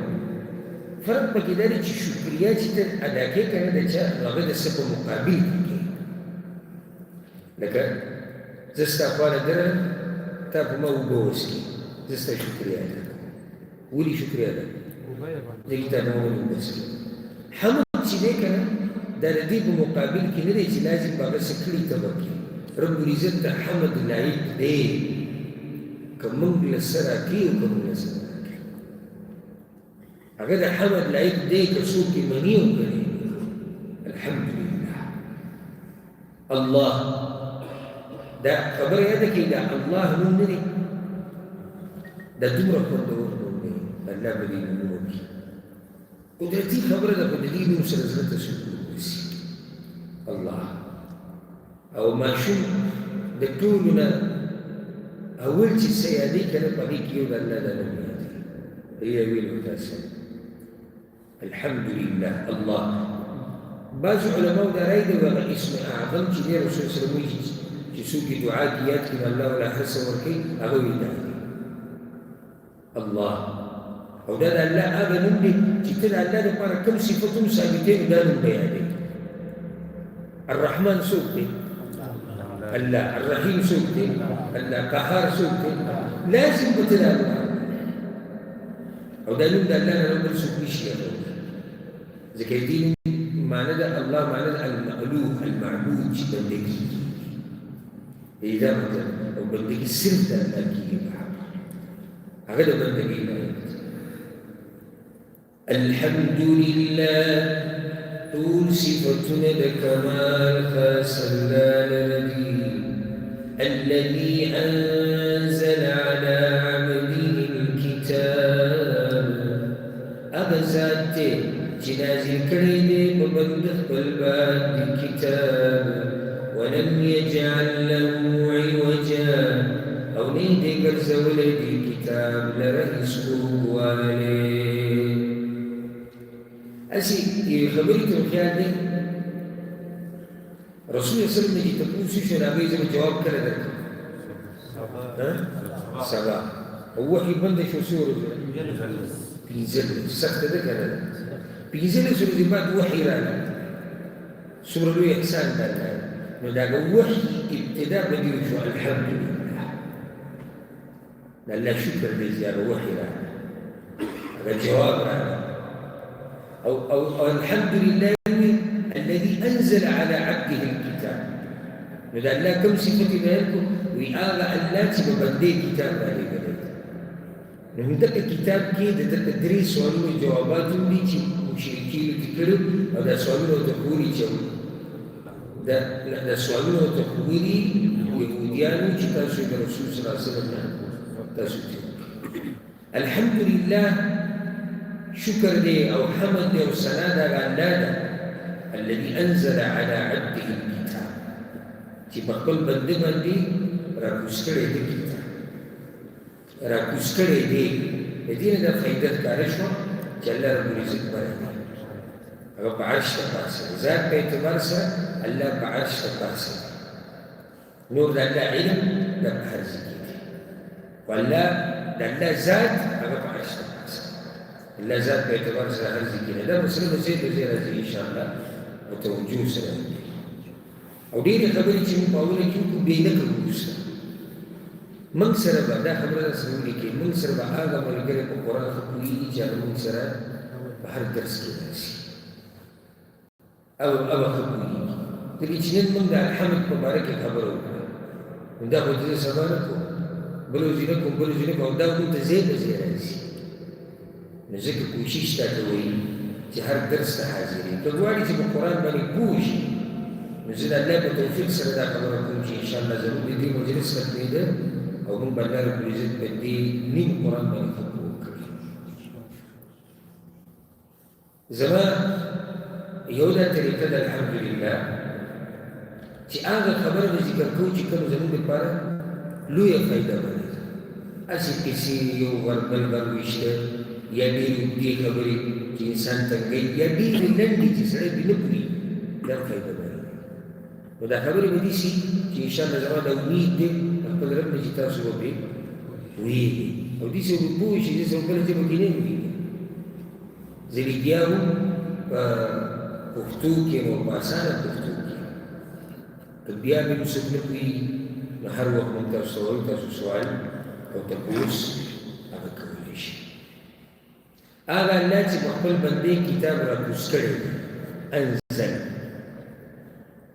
فرق پکې دا دی چې شکریا چې ته ادا کوې که نه د چا هغه د څه په مقابل کې کوې. لکه زه ستا خواله درغلم تا په ما اوبه وڅښې زه ستا شکریا ادا کوم. ولې شکریا ادا کوم؟ ځکه تا نه ولې اوبه څښې. حمد چې دی که نه دا د دې په مقابل کې نه دی چې لازم به هغه څه کړي ته به کړي. رب العزت ته حمد لایق دی که موږ له څه راکړي او که موږ له څه نه راکړي. هغه د حمد لایق دی که څوک یې مني او که نه یې مني. الحمدلله. الله دا خبره یاده کړئ دا الله نوم نه دی، دا دومره خوندور نوم دی. الله به دې نومونه وکړي. قدرتي خبره ده خو د دې نوم سره زړه ته سکون ورسي. الله او ماشوم د ټولو نه اول چې څه یادوي که نه په هغې کې یو د الله دا نوم یادوي. یې ویلو تاسو الحمدلله. الله بعضو علماو دا رایې دی هغه اسم اعظم چې دی رسول صلی الله علیه وسلم چې څوک یې دعا کې یاد کړي الله ولا هر څه ورکوي هغه ویې دا دی الله. او دا د الله هغه نوم دی چې ته د الله دپاره کوم صفتونه ثابتوي نو دا نوم به یادوي. الرحمن څوک دی؟ الله. الرحیم څوک دی؟ الله. قهار څوک دی؟ لازم به ته دا نوم او دا نوم د الله نه بل څوک نشي یادولی. ځکه دې نوم معنی ده الله معنی ده المألوه المعبود چې بندګي کېږي. دا مطلب او بندګي صرف د الله کېږي په حق هغه د بندګۍ لایق دی. الحمدلله ټول صفتونه د کمال خاص الله لره دي. الذي أنزل على عبده الكتاب هغه ذات دی چې نازل کړی دی په بنده خپل باندې کتاب. ولم يجعل له عوجا او نه دی ګرځولی دی کتاب لره هېڅ کوږوالی. هسې یوې خبرې ته خیال دی رسول الله صلی الله علیه وسلم نه چې تپوس وشو نو هغوی زه به جواب کله درکړم؟ سبا. او وحي بنده شو څو ورځې؟ 15 سخته ده که نه ده؟ 15 ورځې بعد وحي راغی. څومره لوی احسان د الله نو د هغه وحي ابتدا به دې وشو الحمدلله. د الله شکر دی چې هغه وحي راغی هغه جواب راغی. او الحمدلله الذي أنزل على عبده الكتاب. نو د الله کوم صفتې بیان کړو وایي هغه الله چې په بندې کتاب رالیږلی دی. نو همدغه کتاب کې د دغه 3 سوالونو جوابات هم دي چې مشرکینو دې کړي او دا سوالونه ورته ښوري چې دا سوالونه ورته ښوري یهودیانو چې تاسو د رسول صلی الله علیه وسلم نه تاسو تېر کړي. الحمدلله شکر دی او حمد دی او ثنا د هغه الله ده الذي أنزل على عبده الكتاب چې په خپل بنده باندې راکوز کړی دی کتاب راکوز کړی دی. د دې نه دا فایده ښکاره شوه چې الله رب العزت بیانوي هغه په عرش تپاسه ذات په اعتبار سره الله په عرش تپاسه نور د الله علم د په هر ځای کې دی والله د الله ذات هغه په عرش تپاسه الله ذات په اعتبار سره هر ځای کې دی دا مسله به ځای په ځای راځي انشاءالله په توجه سره او ډېرې خبرې چې موږ په اوله کې وکړو بې نه کوو وروسته موږ سره به دا خبره راسره ولیکې موږ سره به هغه ملګری په قرآن ښه پوهېږي چې هغه موږ سره په هر درس کې راشي او ښه پوهېږي ځکه چې نن موږ د الحمد په باره کې خبره وکړه نو دا خو زه سبا نه کوم بل ورځې نه کوم او دا موږ ته ځای په ځای راځي نو ځکه کوشش تا کوئ چې هر درس ته حاضرې که غواړې چې په قرآن باندې پوه شي نو زه د الله په توفیق سره دا خبره کوم چې انشاءالله زموږ د دې مجلس ختمېده او موږ به الله رب العزت په دې نیم قرآن باندې ښه پوه کړي زما یو دا طریقه ده الحمدلله چې هغه خبره به ذکر کوو چې کوم زموږ لپاره لویه فایده باندې ده هسې کیسې یو ور بل ور ویشته یا ډېرې اوږدې خبرې چې انسان تنګوي یا ډېرې لنډې چې سړی پرې نه پوهېږي دا فایده باندې ده نو دا خبرې به دې شي چې انشاءالله زما دا امید دی خپل رب نه چې تاسو به پرې پوهېږئ او داسې به پوه شي داسې به بله ژبه کې نه وي زه لګیا وم په پښتو کې نو په اسانه پښتو کې که بیا به نو څوک نه پوهېږي نو هر وخت موږ تاسو ته وایو تاسو سوال او تپوس هغه کولی شي هغه الله چې په خپل بندې کتاب راکوز کړی دی انزل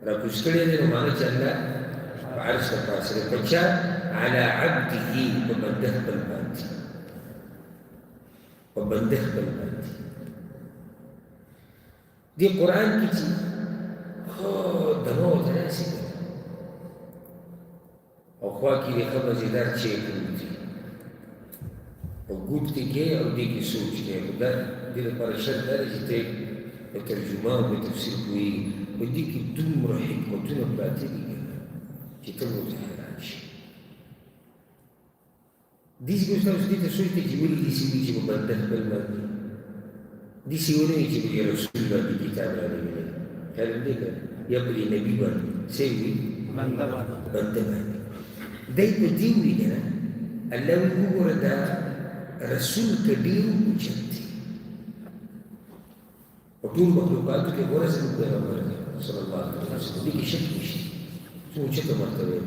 راکوز کړی دی نو معنی چې الله په عرش ته پاسه دی په چا على عبده په بنده خپل باندې په بنده خپل باندې دې قرآن کې چې دماغ ته داسې ده او خوا کې د ښه مزېدار چای پروت دي او ګوټ دې کې او دې کې سوچ دی خو دا دې لپاره شرط دا دی چې ته په ترجمه او په تفسیر پوهېږي په دې کې دومره حکمتونه پراته دي چې ته ورته حیران شي داسې به تاسو دې ته سوچ دی چې ولې داسې وي چې په بنده خپل باندې داسې ونه وي چې په دې رسول باندې کتاب راغلی خیال دې که یا په دې نبي باندې څه وي بنده باندې دی په دې وي که نه الله وي وګوره دا رسول که ډېر اوچت دی په ټول مخلوقاتو کې غوره زموږ پیغمبر دی صلی الله علیه وسلم دې کې شک نشته څو اوچته مرتبه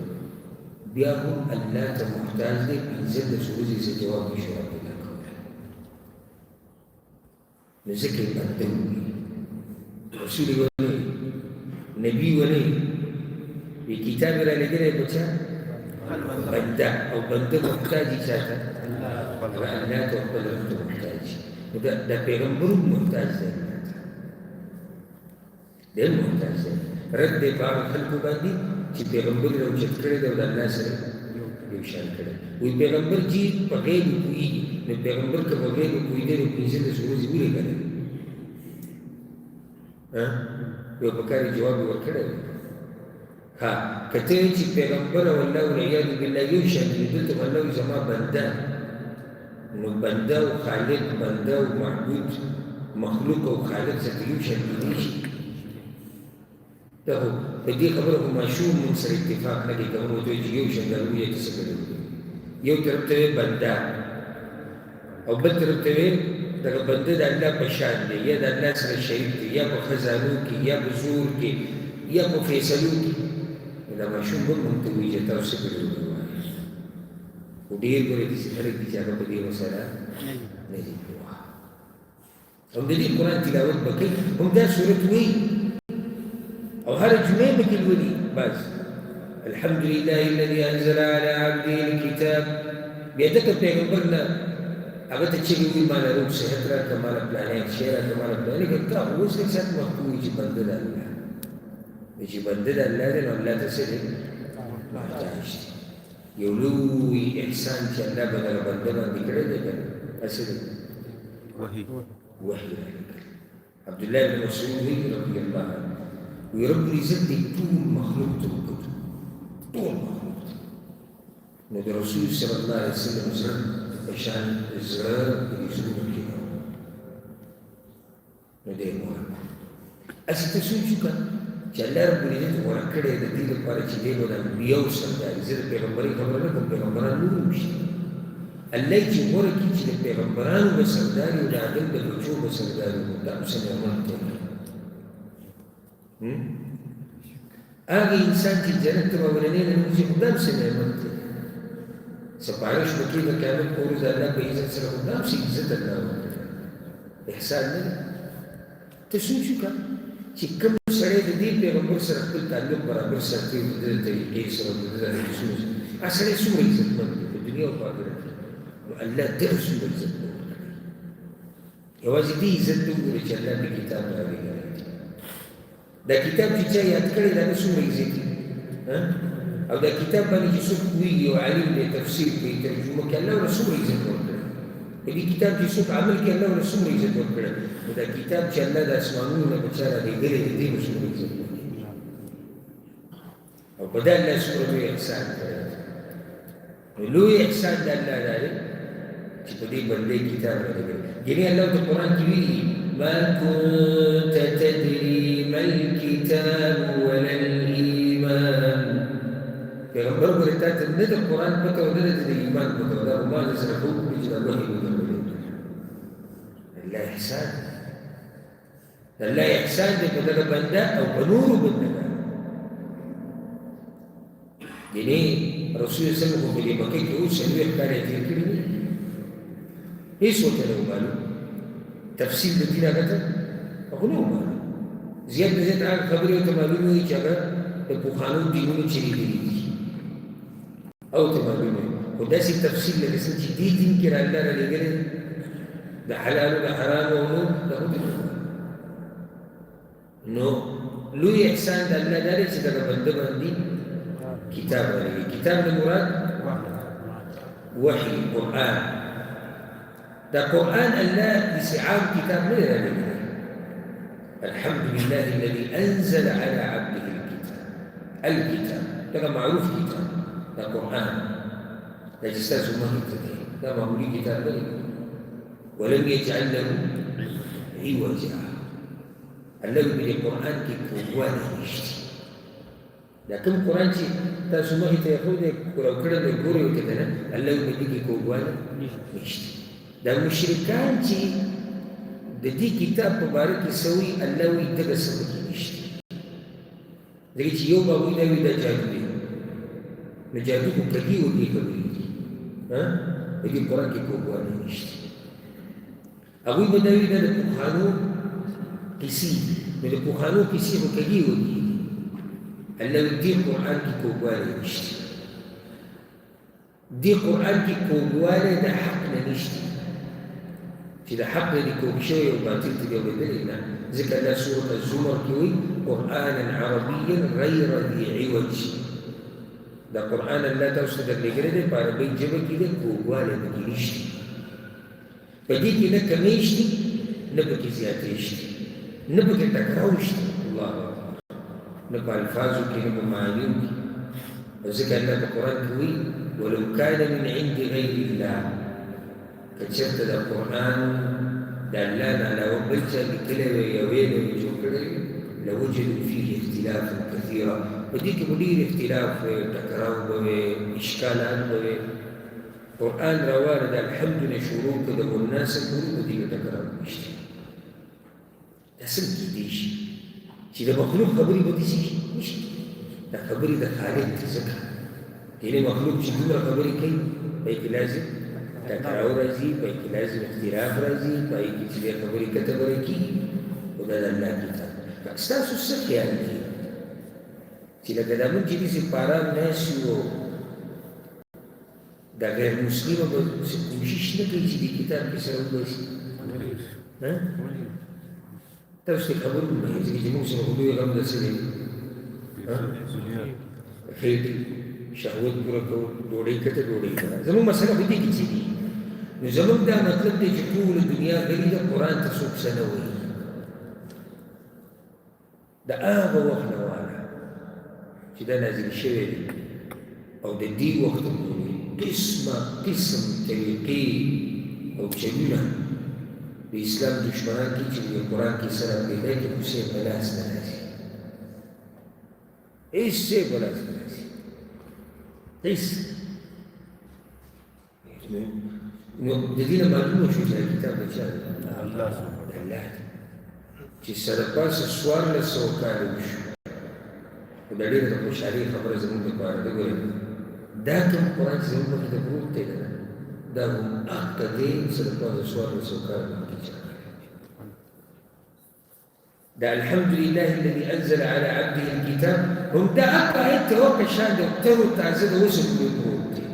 بیا هم الله ته محتاج دی پنځلس ورځې څه جواب نشي راپیدا کولی نو ځکه یې بنده ووي رسول یې ونه وي نبي ونه وي کتاب یې رالېږلی په چا بنده او بنده محتاج یې چا ته الله ته خپل رب ته محتاج نو دا پیغمبر هم محتاج دی ډېر محتاج دی رد دی په هغه خلکو باندې چې پیغمبر یې راوچت کړی دی او د الله سره یو شان کړی وایي پیغمبر چې په غیب پوهېږي نو پیغمبر که په غیب پوهېدی نو پنځلس ورځې ولې که نه یو په کار یې جواب یې ورکړی دی ها که ته چې پیغمبر او الله والعیاذ بالله یو شان دي دلته به الله وایي زما بنده نو بنده او خالق بنده او معبود مخلوق او خالق سره یو شان کېدی شي دا خو په دې خبره خو ماشوم موږ سره اتفاق نه کوي که موږ ورته وایو چې یو شان دا لویه ته څه کړی یو طرف ته بنده او بل طرف ته دغه بنده د الله په شان دی یا د الله سره شریک دی یا په خزانو کې یا په زور کې یا په فیصلو کې دا ماشوم به موږ ته وایي چې تاسو څه کړي ووایئ خو ډېر ګورې داسې خلک دي چې هغه په دې مسله نه دي پوه هم د دې قرآن تلاوت به کوي هم دا صورت وایي او هر جمعه به کې لولي بس الحمد لله الذي انزل على عبده الكتاب بیا دغه پیغمبر نه هغه ته چې وایي ما له روغ صحت راکړه ما له پلانې شی راکړه ما له پلانې که تا اوس لږ ساعت وخت ووایي چې بنده د الله چې بنده د الله دی نو الله ته څه دی محتاج دی یو لوی احسان چې الله به دغه بنده باندې کړی دی که نه هسې دی وحي رالیږلی عبدالله بن مسعود وایي رضي الله عنه وی رب العزت دی ټول مخلوق ته وکتو ټول مخلوق ته نو د رسول صلی الله علیه وسلم زړه په شان زړه د دې زړونو کې نو دی محبت هسې ته سوچ وکړه چې الله رب العزت غوره کړی د دې لپاره چې دی به د انبیاو سرداري زه د پیغمبرۍ خبره نه کوم پیغمبران نور هم شته الله چې غوره کړي چې د پیغمبرانو به سردار وي د آدم د بچو به سردار وي دا هم څه نعمت دی هغه انسان چې جنت ته به اولنی ننوځي خو دا هم څه نعمت دی سپارښت وکړي د قیامت په ورځ د الله په عزت سره خو دا هم څه عزت الله ورکړي احسان نه دی ته سوچ وکړه چې کوم سړی د دې پیغمبر سره خپل تعلق برابر ساتي د دې طریقې سره د دې حدیثونو سره هغه سړی څومره عزتمند دی په دنیا او په آخرت کې نو الله دغه څومره عزت ورکړي یوازې دې عزت ته وګورئ چې الله دې کتاب راوړي دا کتاب چې چا یاد کړی دا څومره عزت دی او دا کتاب باندې چې څوک پوهېږي او عالم دی تفسیر کوي ترجمه کوي الله ورله څومره عزت ورکړی په دې کتاب چې څوک عمل کوي الله ورله څومره عزت ورکړی نو دا کتاب چې الله د اسمانونو نه په چا رالیږلی دی دې به څومره عزت ورکړي او په دا الله څومره لوی احسان کړی نو لوی احسان د الله دا دی چې په دې بندې کتاب رالیږلی یعنې الله په قرآن کې ویلي ما كنت تدري ما الكتاب ولا الإيمان پیغمبر ګورې تا ته نه د قرآن پته او نه د ایمان پته دا ما نه سره ټول کړي چې دا وحي وګرځولې الله احسان الله احسان دی په دغه بنده او په نورو بندګانو یعنې رسول صلی الله علیه وسلم په دې مکې کې اوس څلوېښت کاله یې تېر کړي دي هېڅ ورته نه ومعلوم تفصیل د دین هغه ته هغه نه ومعلوم زیات نه زیات هغه خبرې ورته معلومې وي چې هغه د پخوانو دینونو چلیدلي دي او ته معلومه خو داسې تفصیل لکه څنګه چې دې دین کې را الله رالیږلی د حلالو د حرامو او نور دا هم نو لوی احسان د الله دا دی چې دغه بنده باندې کتاب رالیږي کتاب نه مراد وحي قرآن دا قرآن الله داسې عام کتاب نه دی رالیږلی الحمد لله الذي أنزل على عبده الكتاب ده معروف كتاب ده قرآن ده جساس الله كتاب ده معمولي كتاب ده ولم يجعل له عوجا الذي بالقرآن كي كوان يشتي لكن القرآن كي تاسو ما هي تيخود ولو كده نقولي وكده الذي بدي كوان يشتي ده مشركان كي ده دي كتاب مبارك يسوي الذي يدرس يشتي دغه چې یو بابوي دا وي دا جادو دی نو جادو خو کږي وږي خبرې دي د دې قرآن کې کوږوالی نشته هغوی به دا وي دا د پخوانو کیسې نو د پخوانو کیسې خو کږي وږي دي الله وي دې قرآن کې کوږوالی نشته دې قرآن کې کوږوالی د حق نه نشته چې د حق نه دي کوږ شوی او باطل ته دي اورېدلی نه ذكر الله سورة الزمر كوي قرآنا عربيا غير ذي عوج ده قرآن الله توسط لغيره بعربي جبه كده كوغواله بكيشتي فدي كده كميشتي نبكي زيادتيشتي نبكي تكراوشتي الله أكبر نبقى الفاظه كده بمعانيه وذكر الله القرآن كوي ولو كان من عند غير الله كتشتت القرآن دلان على وبلتا بكلمة يوين ويجوكري لوجدوا فيه اختلافا كثيرا وديك مدير اختلاف تكرار وإشكالات قرآن روان الحمد لله شروع كده والناس كله وديك تكرار وإشتي تسم كديش إذا مخلوق خبري بديش مش ده خبري ده خالد تزكى يعني مخلوق شكورة خبري كي هيك لازم تکراو راځي په کې لازم اختلاف راځي په کې چې خبرې کتبري کی او دا الله کتاب تاسو څه خیال دی چې لکه دا مونږ چې دې پارا نه شو دا غیر مسلمان به کوشش نه کوي چې دې کتاب کې سره وځي ها تاسو خبر نه یې چې موږ سره وګورئ غو د څه ها خېټ شهوت پورا کو ډوډۍ کته ډوډۍ زموږ مسله دې کې چې دي نو زموږ دا مطلب دی چې ټول دنیا غري د قرآن ته څوک څه نه وایي د هغه وخت نه واله چې دا نازل شوی دی او د دې وخت پورې قسم طریقې او چلونه بإسلام دشمنان کی چی قرآن کی سر پیدا کہ اسے بلاس نرازی اس سے بلاس نرازی اس الذين معلومة شو جاء كتاب الله الله چې سره پاس سوار له سوکاله وشو د ډېر د خوشحالۍ خبره زموږ لپاره ده ګورئ دا کوم قرآن چې زموږ مخې ته پروت دی دا هم حق دی سره پاس سوار له سوکاله مخکې دا الحمد لله الذي أنزل على عبده الكتاب هم دا أقا أنت وقع شان دا اقتروا تعزد وصل بروت دی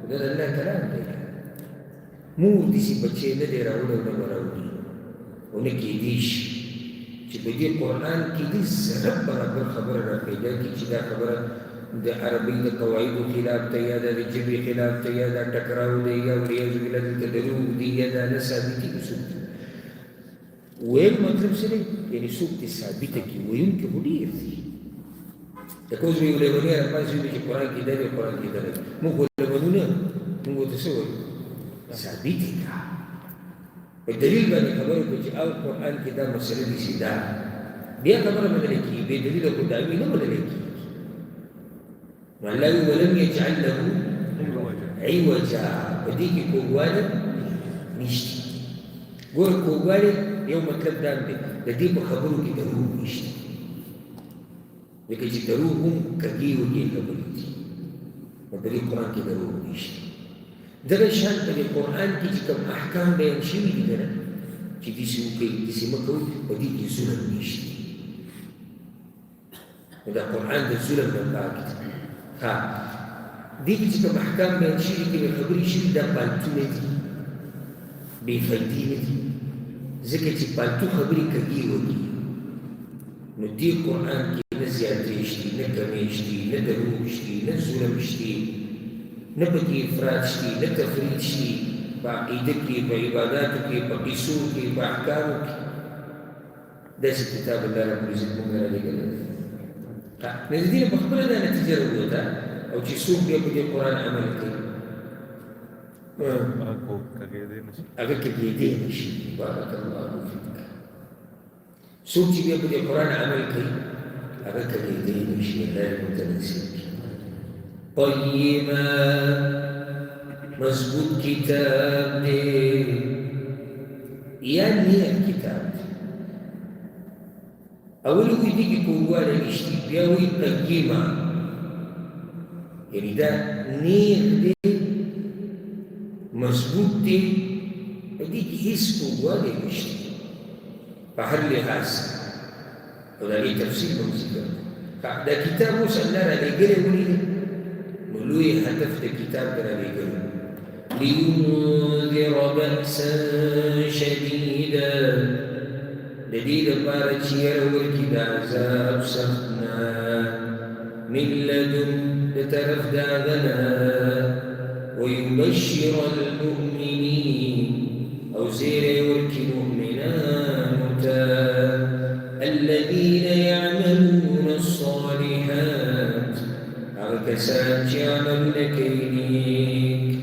دا الله كلام دی مور دسی بچے نه دی راوړی او نه به راوړي او نه کېدی شي چې په دې قرآن کې دې ضرب برابر خبره را پیدا کړي چې دا خبره د عربۍ د قواعدو خلاف ده یا د ژبې خلاف ده یا دا ټکراو دی یا والعیاذ بالله دلته دروغ دي یا دا نه ثابتېږي څوک دي ویل مطلب څه دی یعنې څوک دې ثابته کړي ویونکي خو ډېر دي لکه اوس مې یو لیونی راپاڅېږي چې قرآن کې دا دی قرآن کې دا دی موږ خو لیونونه موږ ورته څه وایو ثابتې کړه په دلیل باندې خبرې وکړو چې او قرآن کې دا مسله دي چې دا بیا خبره بدله کېږي بې دلیله خو دعوې نه بدله کېږي نو الله وایي ولم یجعل له عوجا په دې کې کوږوالی نشته ګوره کوږوالی یو مطلب دا دی د دې په خبرو کې دروغ نشته ځکه چې دروغ هم کږې وږې خبرې دي نو په دې قرآن کې دروغ نشته دغه شان په دې قرآن کې چې کوم احکام بیان شوي دي که نه چې داسې وکړئ داسې مه کوئ په دې کې ظلم نشته نو دا قرآن د ظلم نه پاک دی ها دې کې چې کوم احکام بیان شوي دي کومې خبرې شوي دا پالتو نه دي بې فایدې نه دي ځکه چې پالتو خبرې کږې وږي نو دې قرآن کې نه زیاتې شتي نه کمې شتي نه دروغ شتي نه ظلم شتي نه پکې افراط شي نه تفرید شي په عقیده کې په عباداتو کې په قصو کې په احکامو کې داسې کتاب الله رب العزت موږ رالیږلی دی نو د دې نه په خپله دا نتیجه راووته او چې څوک بیا په دې قرآن عمل کوي هغه کږېدی نه شي بارک الله فیک څوک چې بیا په دې قرآن عمل کوي هغه کږېدی نه شي الله یې موږ ته نصیب کړي قیما مضبوط کتاب دے یا نیک کتاب دے اولی کوئی دی کی کووالا نشتی بیا وی قیما یعنی دا نیک دے مضبوط دے دی کی حس کووالا نشتی پا ہر لحاظ او دا لی تفصیل بمسی کرد دا کتاب اوس اللہ را لے گلے ولی دے لوی هدف د کتاب در لېږلی لینذر بأسا شدیدا د دې لپاره چې یره ورکړي د عذاب سخت نه من لدن د طرف د هغه نه ویبشر المؤمنین او زیری ورکړي مؤمنانو ته الذین یعملون الصالحات كسان يعملون كينيك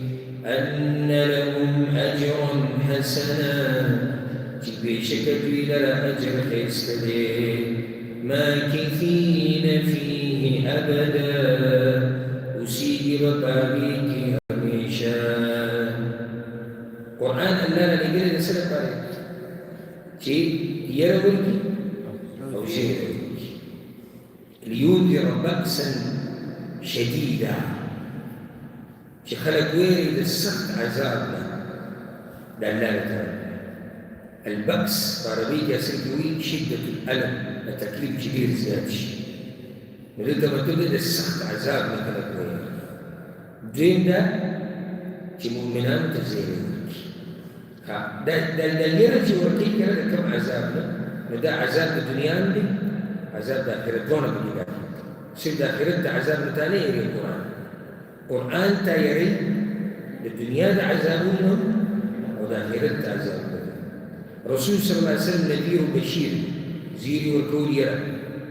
أن لهم أجرا حسنا بشكل إلى أجر حسنه ماكثين فيه أبدا أسير بابيك هميشا قرآن الله لقل نسلك عليك شيء يرغلك أو شيء يرغلك لينذر بأسا شديدا چې خلک ویري د سخت عذاب نه د الله تعالی البأس په عربي کې اصل کې وایي شدة الألم د تکلیف چې ډېر زیات شي نو دلته مطلب دی د سخت عذاب نه خلک ویري دویم دا چې مؤمنانو ته زیری ورکړي دا یره چې ورکوي که نه د کوم عذاب نه نو دا عذاب د دنیا هم دی عذاب د آخرت دواړه په کې صرف د آخرت د عذاب نه تا نه یېري قرآن تا یېري د دنیا د عذابونه او د آخرت د عذابونه رسول صلی الله علیه وسلم نذیر و بشیر زیری ورکول یره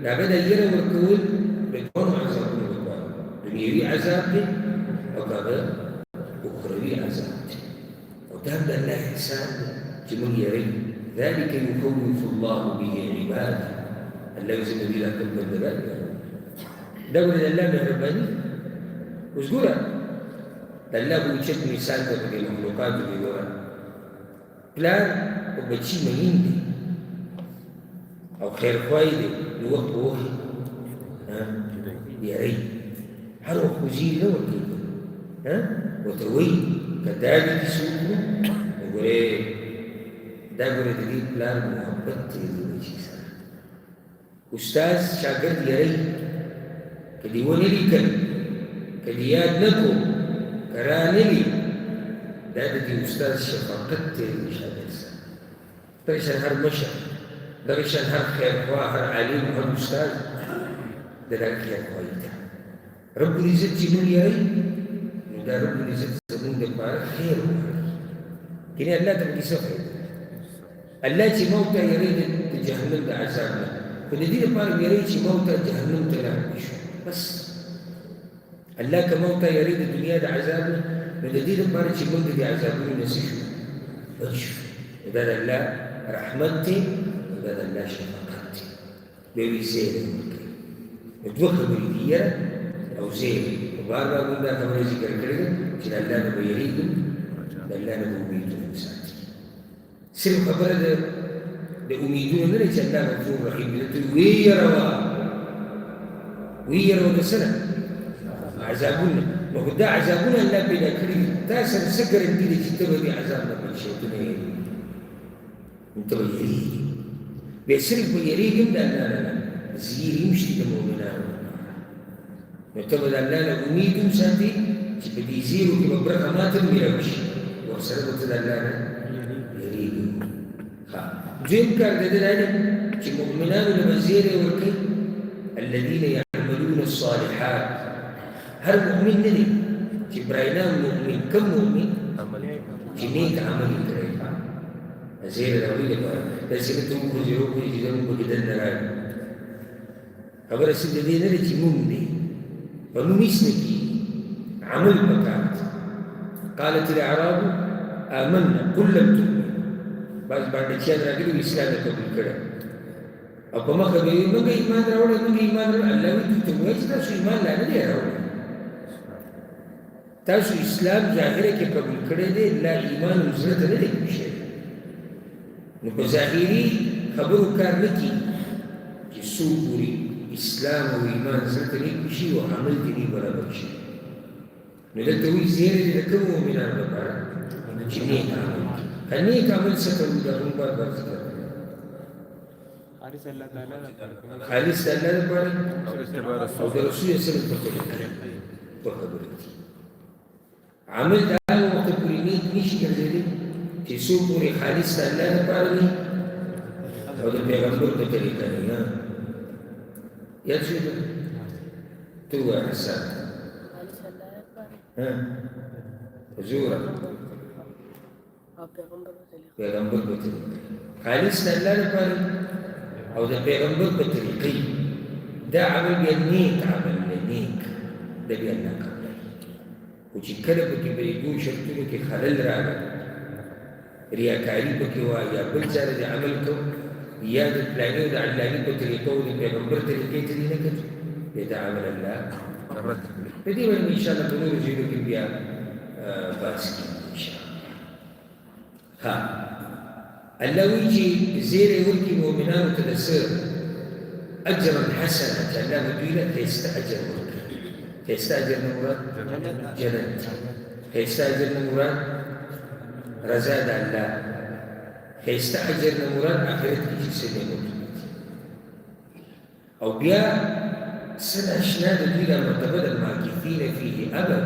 د هغه د یره ورکول د دواړو عذابونو لپاره دنیوي عذاب دی او که هغه اخروي عذاب دی او دا د الله احسان دی چې من يري ذلك يخوف الله به عباده الله يزم دي لكم بالدبال دولة الله مهرباني وش قولا الله بوجد مثال تبقى المخلوقات بيقولا بلان وبتشي مهين دي أو خير خوايدي لوقت بوخي يري حرو خوزي لو كده وتوي كذلك سوقه وقولي دا قولي تجيب بلان محبت تجيب ويشي سار أستاذ شاگرد يري كدي ونلي كدي ياد نكو كرانلي دا دي أستاذ شفاقت تجيب شاگرد سار درشان هر مشا درشان هر خير خوا هر عليم هر أستاذ دا خير خوا يتا رب العزت جنون يري دا رب العزت زمون دبار خير كني الله تبقي سفر الله تي موتا يريد جهنم دا عذابنا فندي دبار يريد تي موتا جهنم تلامش بس الله كموتا يريد الدنيا دا عذابنا فندي دبار تي موتا دي عذابنا نسيشو وجف إذا الله رحمتي إذا الله شفقتي بيوي زير متوخى بالديار أو زير وبارا قلنا كما ذكر كده كنا الله نبي يريدهم الله نبي يميتهم ساتي سر خبره ده أميدون ليس الله غفور رحيم ويروا السنة عذابنا وقد عذابنا الله بلا كريم تاسر سكر الدين تتبع عذابنا من شيطان انتبه يريد بيسرق ويريد لا زير يمشي لمؤمنا نعتمد الله أميدهم ساتي بدي يزيروا كما برقة ما تنبيلوش وسرقوا تدلانا يريدوا جيم كار دلانا كي مؤمنان لمزير والكي الذين يعملون الصالحات هل مؤمن ندي كي براينان مؤمن كم مؤمن كي نيك عمل كريم زير الأولي لسنتم كزيروكم يجدون بكدن راي خبر السيدة دي ندي كي مؤمن فنمسنكي عمل بكات قالت الأعراب آمنا قل لم تؤمن بعد كان راجل الإسلام قبل كده أبا ما خبروا من إيمان راولا الله ويتوي تاسو إيمان لا ندي راولا تاسو إسلام ظاهره کې قبول کړی دی لا ایمان وزرت نه دی شي نو په ظاهري خبرو کار نه کی چې سووري اسلام او ایمان زرت نه شي او عمل دې برابر شي نو دلته وی زیره د کوم مؤمنانو لپاره چې نیک عمل کني عمل څه کوي دا هم برابر ذکر خالص الله لپاره او د رسول سره په خبره عمل دا وخت پورې نیک نشي ګرځېدلی چې څو پورې خالص الله لپاره وي او د پیغمبر په طریقه نه یاد شو تو احسان حضور پیغمبر په طریقه خالص الله لپاره او د پیغمبر په طریقې دا عمل بیا نیک عمل نیک دا بیا الله وچی کله پکې بریدو شرطونو کې خلل راغی ریاکاري پکې وه یا بل چاره د عمل کو یا د پلاني او د علاني په طریقو د پیغمبر طریقې ته دې نه کتو دې د عمل الله رد کړي په دې باندې انشاءالله په نورو ځایونو کې بیا بحث کېږي انشاءالله الله وایي چې زیری ورکړي مؤمنانو ته د څه اجرا حسنا چې الله به دوی له ښایسته اجر ورکړي ښایسته مراد جنت ښایسته مراد رضا د الله ښایسته مراد آخرت کې چې څه نعمت او بیا څه ناشنا د دوی له مرتبه د الماکثین فیه ابدا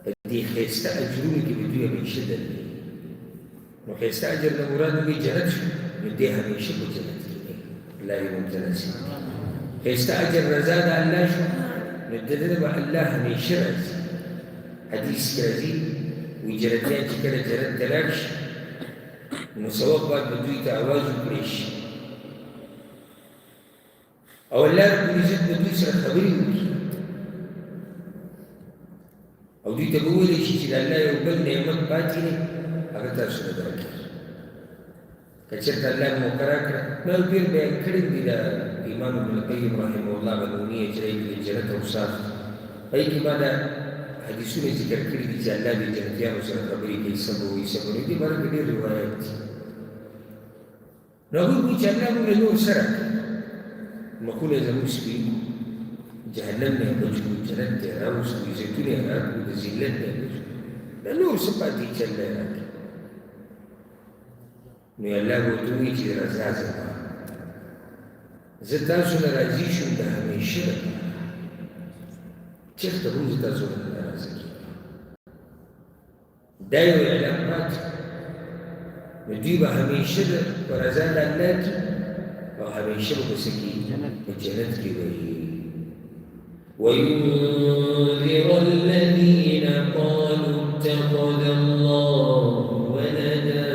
په دې ښایسته اجرونو کې به دوی همیشه دلې نو ښایسته اجر نه مراد نو جنت شو نو دې همیشه په جنت کې دی الله یې مبتلا شي ښایسته اجر رضا د الله شو نو د دې به الله همیشه راځي حدیث کې راځي وایي جنتیان چې کله جنت ته لاړ شي نو ثواب باید به دوی ته اواز وکړی شي او الله رب العزت به دوی سره خبرې وکړي او دوی ته به وویلی شي چې د الله یو بل نعمت پاتې دی هغه تاسو ته درکړي که چېرته الله موقره کړه نو ډېر بیان کړي دي د امام ابن القیم رحمه الله بنونیه چې د جنت اوصاف هغې کې ما دا حدیثونه ذکر کړي دي چې الله د جنتیانو سره خبرې کوي صبر وایي صبر وایي دې باره کې ډېر روایت دي نو هغوی وایي چې الله موږ له نور سره مخونه یې زموږ سپین جهنم نه یې بچ کړو جنت ته یې راوستو عزتونه یې راکړو د ذلت نه یې بچ کړو د نور څه پاتې چې الله یې راکړي نو الله به ورته وایي چې رضا زما زه تاسو نه راضي شوم د همیشه لپاره چېرته هم زه تاسو نه ناراضه کېږم دا یو اعلان پاتې نو دوی به همیشه په رضا د الله کې او همیشه به په څه کې په جنت کې به وينذر الذين قالوا اتخذ الله ولدا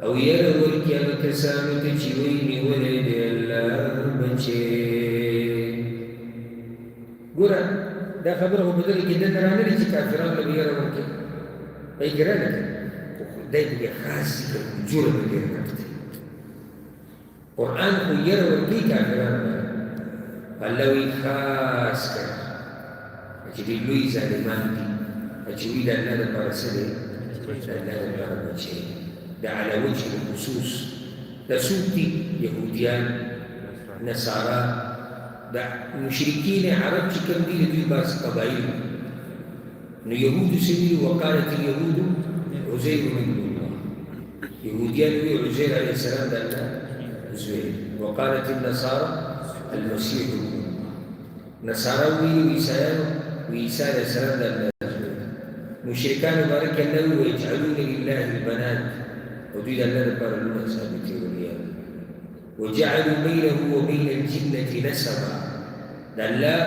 او يره ورکي هغه کسانو ته چې وایي نیولی دی الله بچی ګوره دا خبره خو په دغه کې دلته رانغلې چې کافرانو له به یره ورکوي هغې کې رانغلې دی په بیا خاص ذکر جرم یې ډېر غټ دی قرآن خو یره ورکوي کافرانو له الله وایي خاص کړه چې دوی لوی ظالمان دي چې وایي د الله دپاره څه دی د الله دپاره بچی ده على وجه الخصوص ده سوتي يهوديان نصارى ده مشركين عرب كم دي لدي باس قبائل انه يهود سمي وقالت اليهود عزير من الله يهوديان عزير عليه السلام ده الله عزير وقالت النصارى المسيح نصارى وعيسى عليه السلام ده الله مشركان بارك الله ويجعلون لله البنات ودود الله دبار لنا ثابتي والعياذ وجعلوا بينه وبين الجنة نسبا دا الله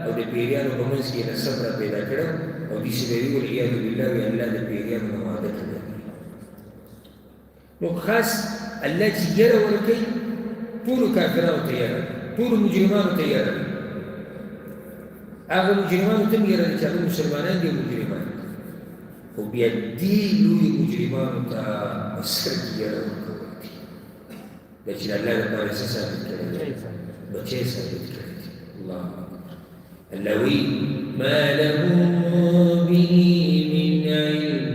او د پیریانو په منځ کې نسب را پیدا کړو او دې سبري والعياذ بالله وی الله د پیریانو نه وعده کړی نو خاص الله چې یره ورکوي ټولو کافرانو ته یره ټولو مجرمانو ته یره هغه مجرمانو ته هم یره چې هغه مسلمانان دي مجرمان خو بیا دې لویو مجرمانو ته په سر کې یره ورکول دي دا چې د الله لپاره څه ثابت کړی دی بچی ثابت کړی دی الله اکبر الله وایي ما لهم به من علم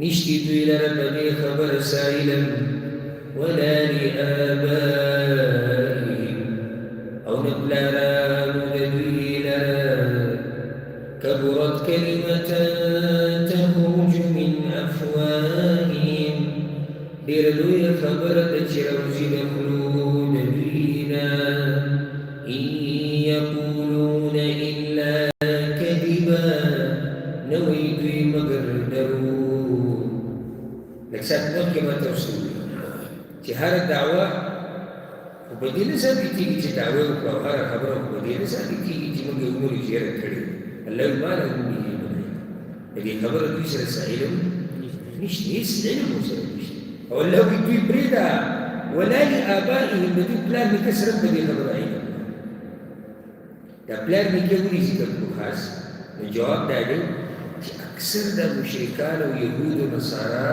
نشتی دوی لره په دې خبره څه علم ولا لآبائهم او نه پلارانو د دوی لره كبرت كلمة تخرج من أفواههم ډېر لویه خبره ده چې راوځي د خولو د دوی نه إن يقولون إلا كذبا نه وایي دوی مګر درو لږ ساعت مخکې ما ته وسو چې هره دعوه خو په دې نه ثابتېږي چې دعوه وکړو او هره خبره خو په دې نه ثابتېږي چې موږ یو نور زیارت کړی الله ما له به د دې خبره دوی سره څه علم نشته هېڅ علم ورسره نشته او الله وایي دوی پرېږده ولا لآبائهم د دوی پلار نیکه سره په دې خبره علم دا پلار نیکه ولې ذکر کړو خاص نو جواب دا دی چې اکثر د مشرکان او یهود او نصارا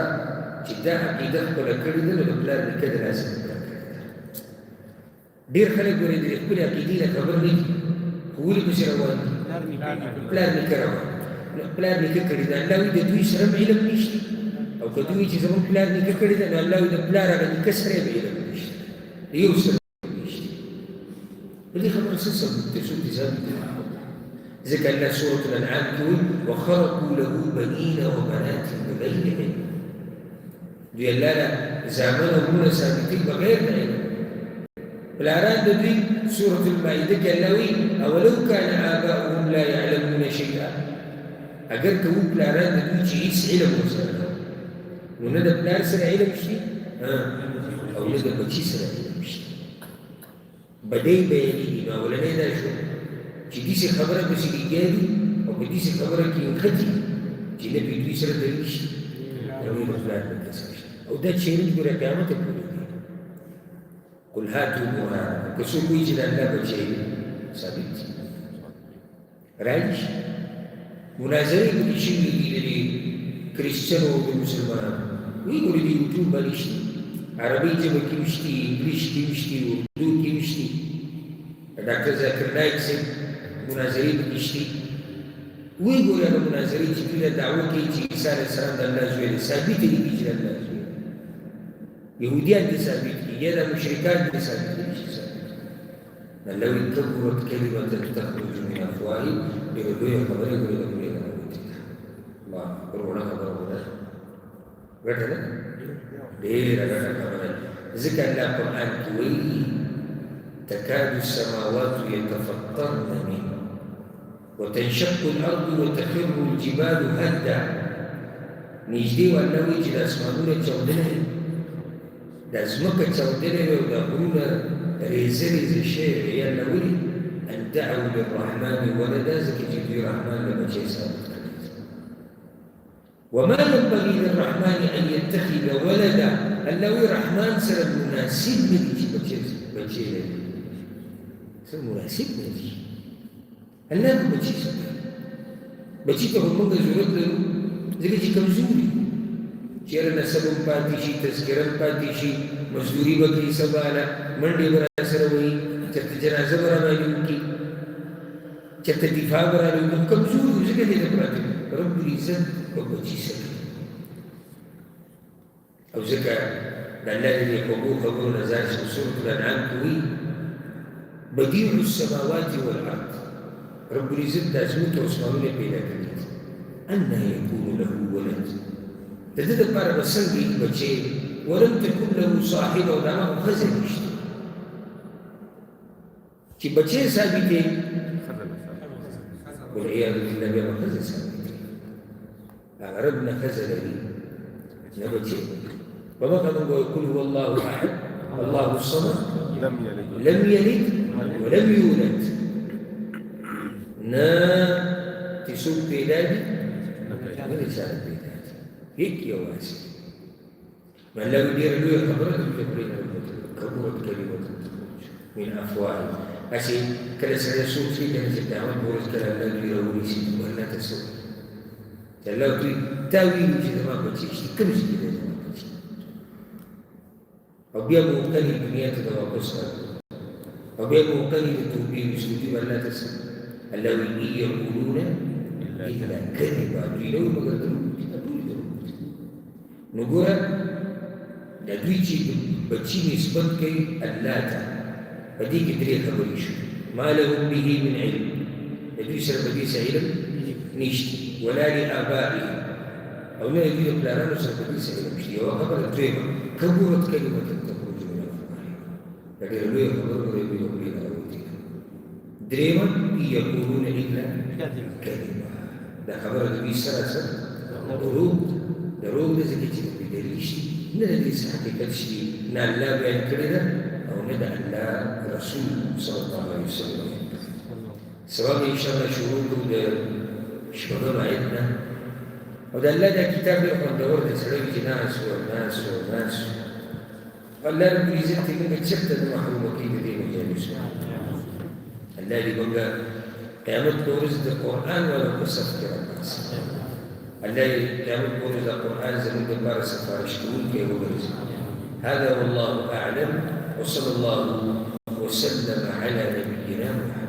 چې دا عقیده خپله کړې ده نو د پلار نیکه د لاسه خبره کړې ده ډېر خلک ګورې د خپلې عقیدې نه خبر نه دي خو ولې پسې روان دي پلار نیکه روان نو پلار نیکه کړې ده الله وایي د دوی سره هم علم نشته او که دوی چې زموږ پلار نیکه کړې ده نو الله وایي د پلار هغه نیکه سره یې علم نشته د یو سره نشته په دې خبره څه ثبوت دی څوک دې ثابت دی ذكر الله سورة الأنعام تقول وخرقوا له بنين وبنات بغير علم دوی الله له زامنه وروڼه ثابتوي بغیر د علم الأعراف دوی سورة المائدة کې الله وایي اولو كان آباؤهم لا يعلمون شيئا اگر که وو پلاران د دوی چې هېڅ علم ورسره نه نو نه د پلار سره علم شي او نه د بچي سره علم شي بدۍ بیانېږي نو اولنۍ دا شو چې داسې خبره پسې لګیا دي او په داسې خبره کې نښتي چې نه پې دوی سره دلیل شي او نه د پلار نیکه سره شي او دا چیلنج ګوره قیامته پورې دی قل هاتوا برهانکم که څوک وایي چې د الله بچی ثابت دي رایي شي مناظرې پکې شوي دي د کریسچنو او د مسلمانانو وایي ګورې د یوټیوب باندې شته عربي ژبه کې هم شته انګلیش کې هم شته اردو کې هم شته ډاکټر ذاکر نایک صاحب مناظرې پکې شته وایي ګورې هغه مناظرې چې دوی دعوه کوي چې عیسی علیه السلام د الله زوی دی ثابتې دي چې د الله زوی دی یهودیان دي ثابت دي یا د مشرکان دي ثابت دي چې ثابت دي الله وایي کبرت کلمة تخرج من افواههم ډېره لویه خبره ګورې د لویه الله پرونه خبره وده ګټه ده ډېره ګټه خبره ځکه الله قرآن کې وایي تكاد السماوات يتفطرن منه وتنشق الأرض وتخر الجبال هدا نږدې والله وایي چې د اسمانونه چاودنه د ځمکه چاودنه وي او د غرونه ریزه ریزه شوی وي یا الله ولي أن دعوا للرحمن ولدا ځکه چې دوی رحمان له بچی ثابت کړی وما ينبغي للرحمن أن يتخذ ولدا الله وایي رحمان سره مناسب نه دي چې بچی لري سره مناسب نه دي الله به بچی سره بچی ته موږ ضرورت لرو ځکه چې کمزوري چېرې نسب هم پاتې شي تذکره هم پاتې شي مزدوري به کوي سبا له منډې به راسره وایي چېرته جنازه به راباندې وکړي چېرته دفاع به رالې وکړي کمزور وي ځکه دې ته پراته رب العزت به بچي سره او ځکه د الله د دې خوږو خبرو نه ځان شي سورة الانعام کې وایي بدیع السماوات والارض رب العزت د ځمکې او اسمانونه پیدا کړي أنى يكون له ولد د دې لپاره به څنګه وي بچی ولم تكن له صاحبه او د هغه ښځه نشته چې بچی ثابت دی والعیاذ بالله بیا به ښځه ثابت دی هغه رب نه ښځه لري نه بچی په مخه موږ وایو قل هو الله احد الله الصمد لم يلد ولم يولد نه چې څوک پیدا دي نه دي چاره پیدا دي هیڅ یوازې الله ډېره لویه خبره ده چې پرې نه کبرت کلمة تخرج من افواههم هسې کله سړی سوچي کنه چې قیامت په ورځ کله الله دوی راونیسي الله ته څه چې الله دوی تا ویلي چې زما بچي شته کوم شي دی زما بچي او بیا به مبتلي دنیا ته د واپس راغلو او بیا به مبتلي د توبې وسجودي به الله ته څه الله وایي یقولون إلا كذبا دوی نه وایي مګر دروغ دي دا ټول دروغ دي نو ګوره دا دوی چې بچي نسبت کوي الله ته په دې کې درې خبرې شوې ما لهم به من علم د دوی سره په دې څه علم نشته ولا لآبائهم او نه د دوی د پلارانو سره په دې څه علم شته یوه خبره دویمه کبرت کلمة تخرج من أفواههم دا ډېره لویه خبره ګوره دوی د خولې نه راوتې درېیمه یقولون إلا کذبا دا خبره د دوی سره سره دروغ ده ځکه چې د دلیل شي نه د دې څه حقیقت شي نه الله بیان کړې ده او نه د الله رسول صلی الله علیه وسلم سبا به انشاءالله شروع کوو د شپږم آیت نه او د الله دا کتاب ډېر خوندور دی سړی چې ناست و الله رب العزت دې موږ چېرته د محرومه کوي د دې مجالسو الله دې موږ قیامت په ورځ د قرآن والا په صف کې راباسي الله قیامت په ورځ د قرآن زموږ دپاره سفارش کوونکی وګرځي هذا والله أعلم وصلى الله وسلم على نبينا محمد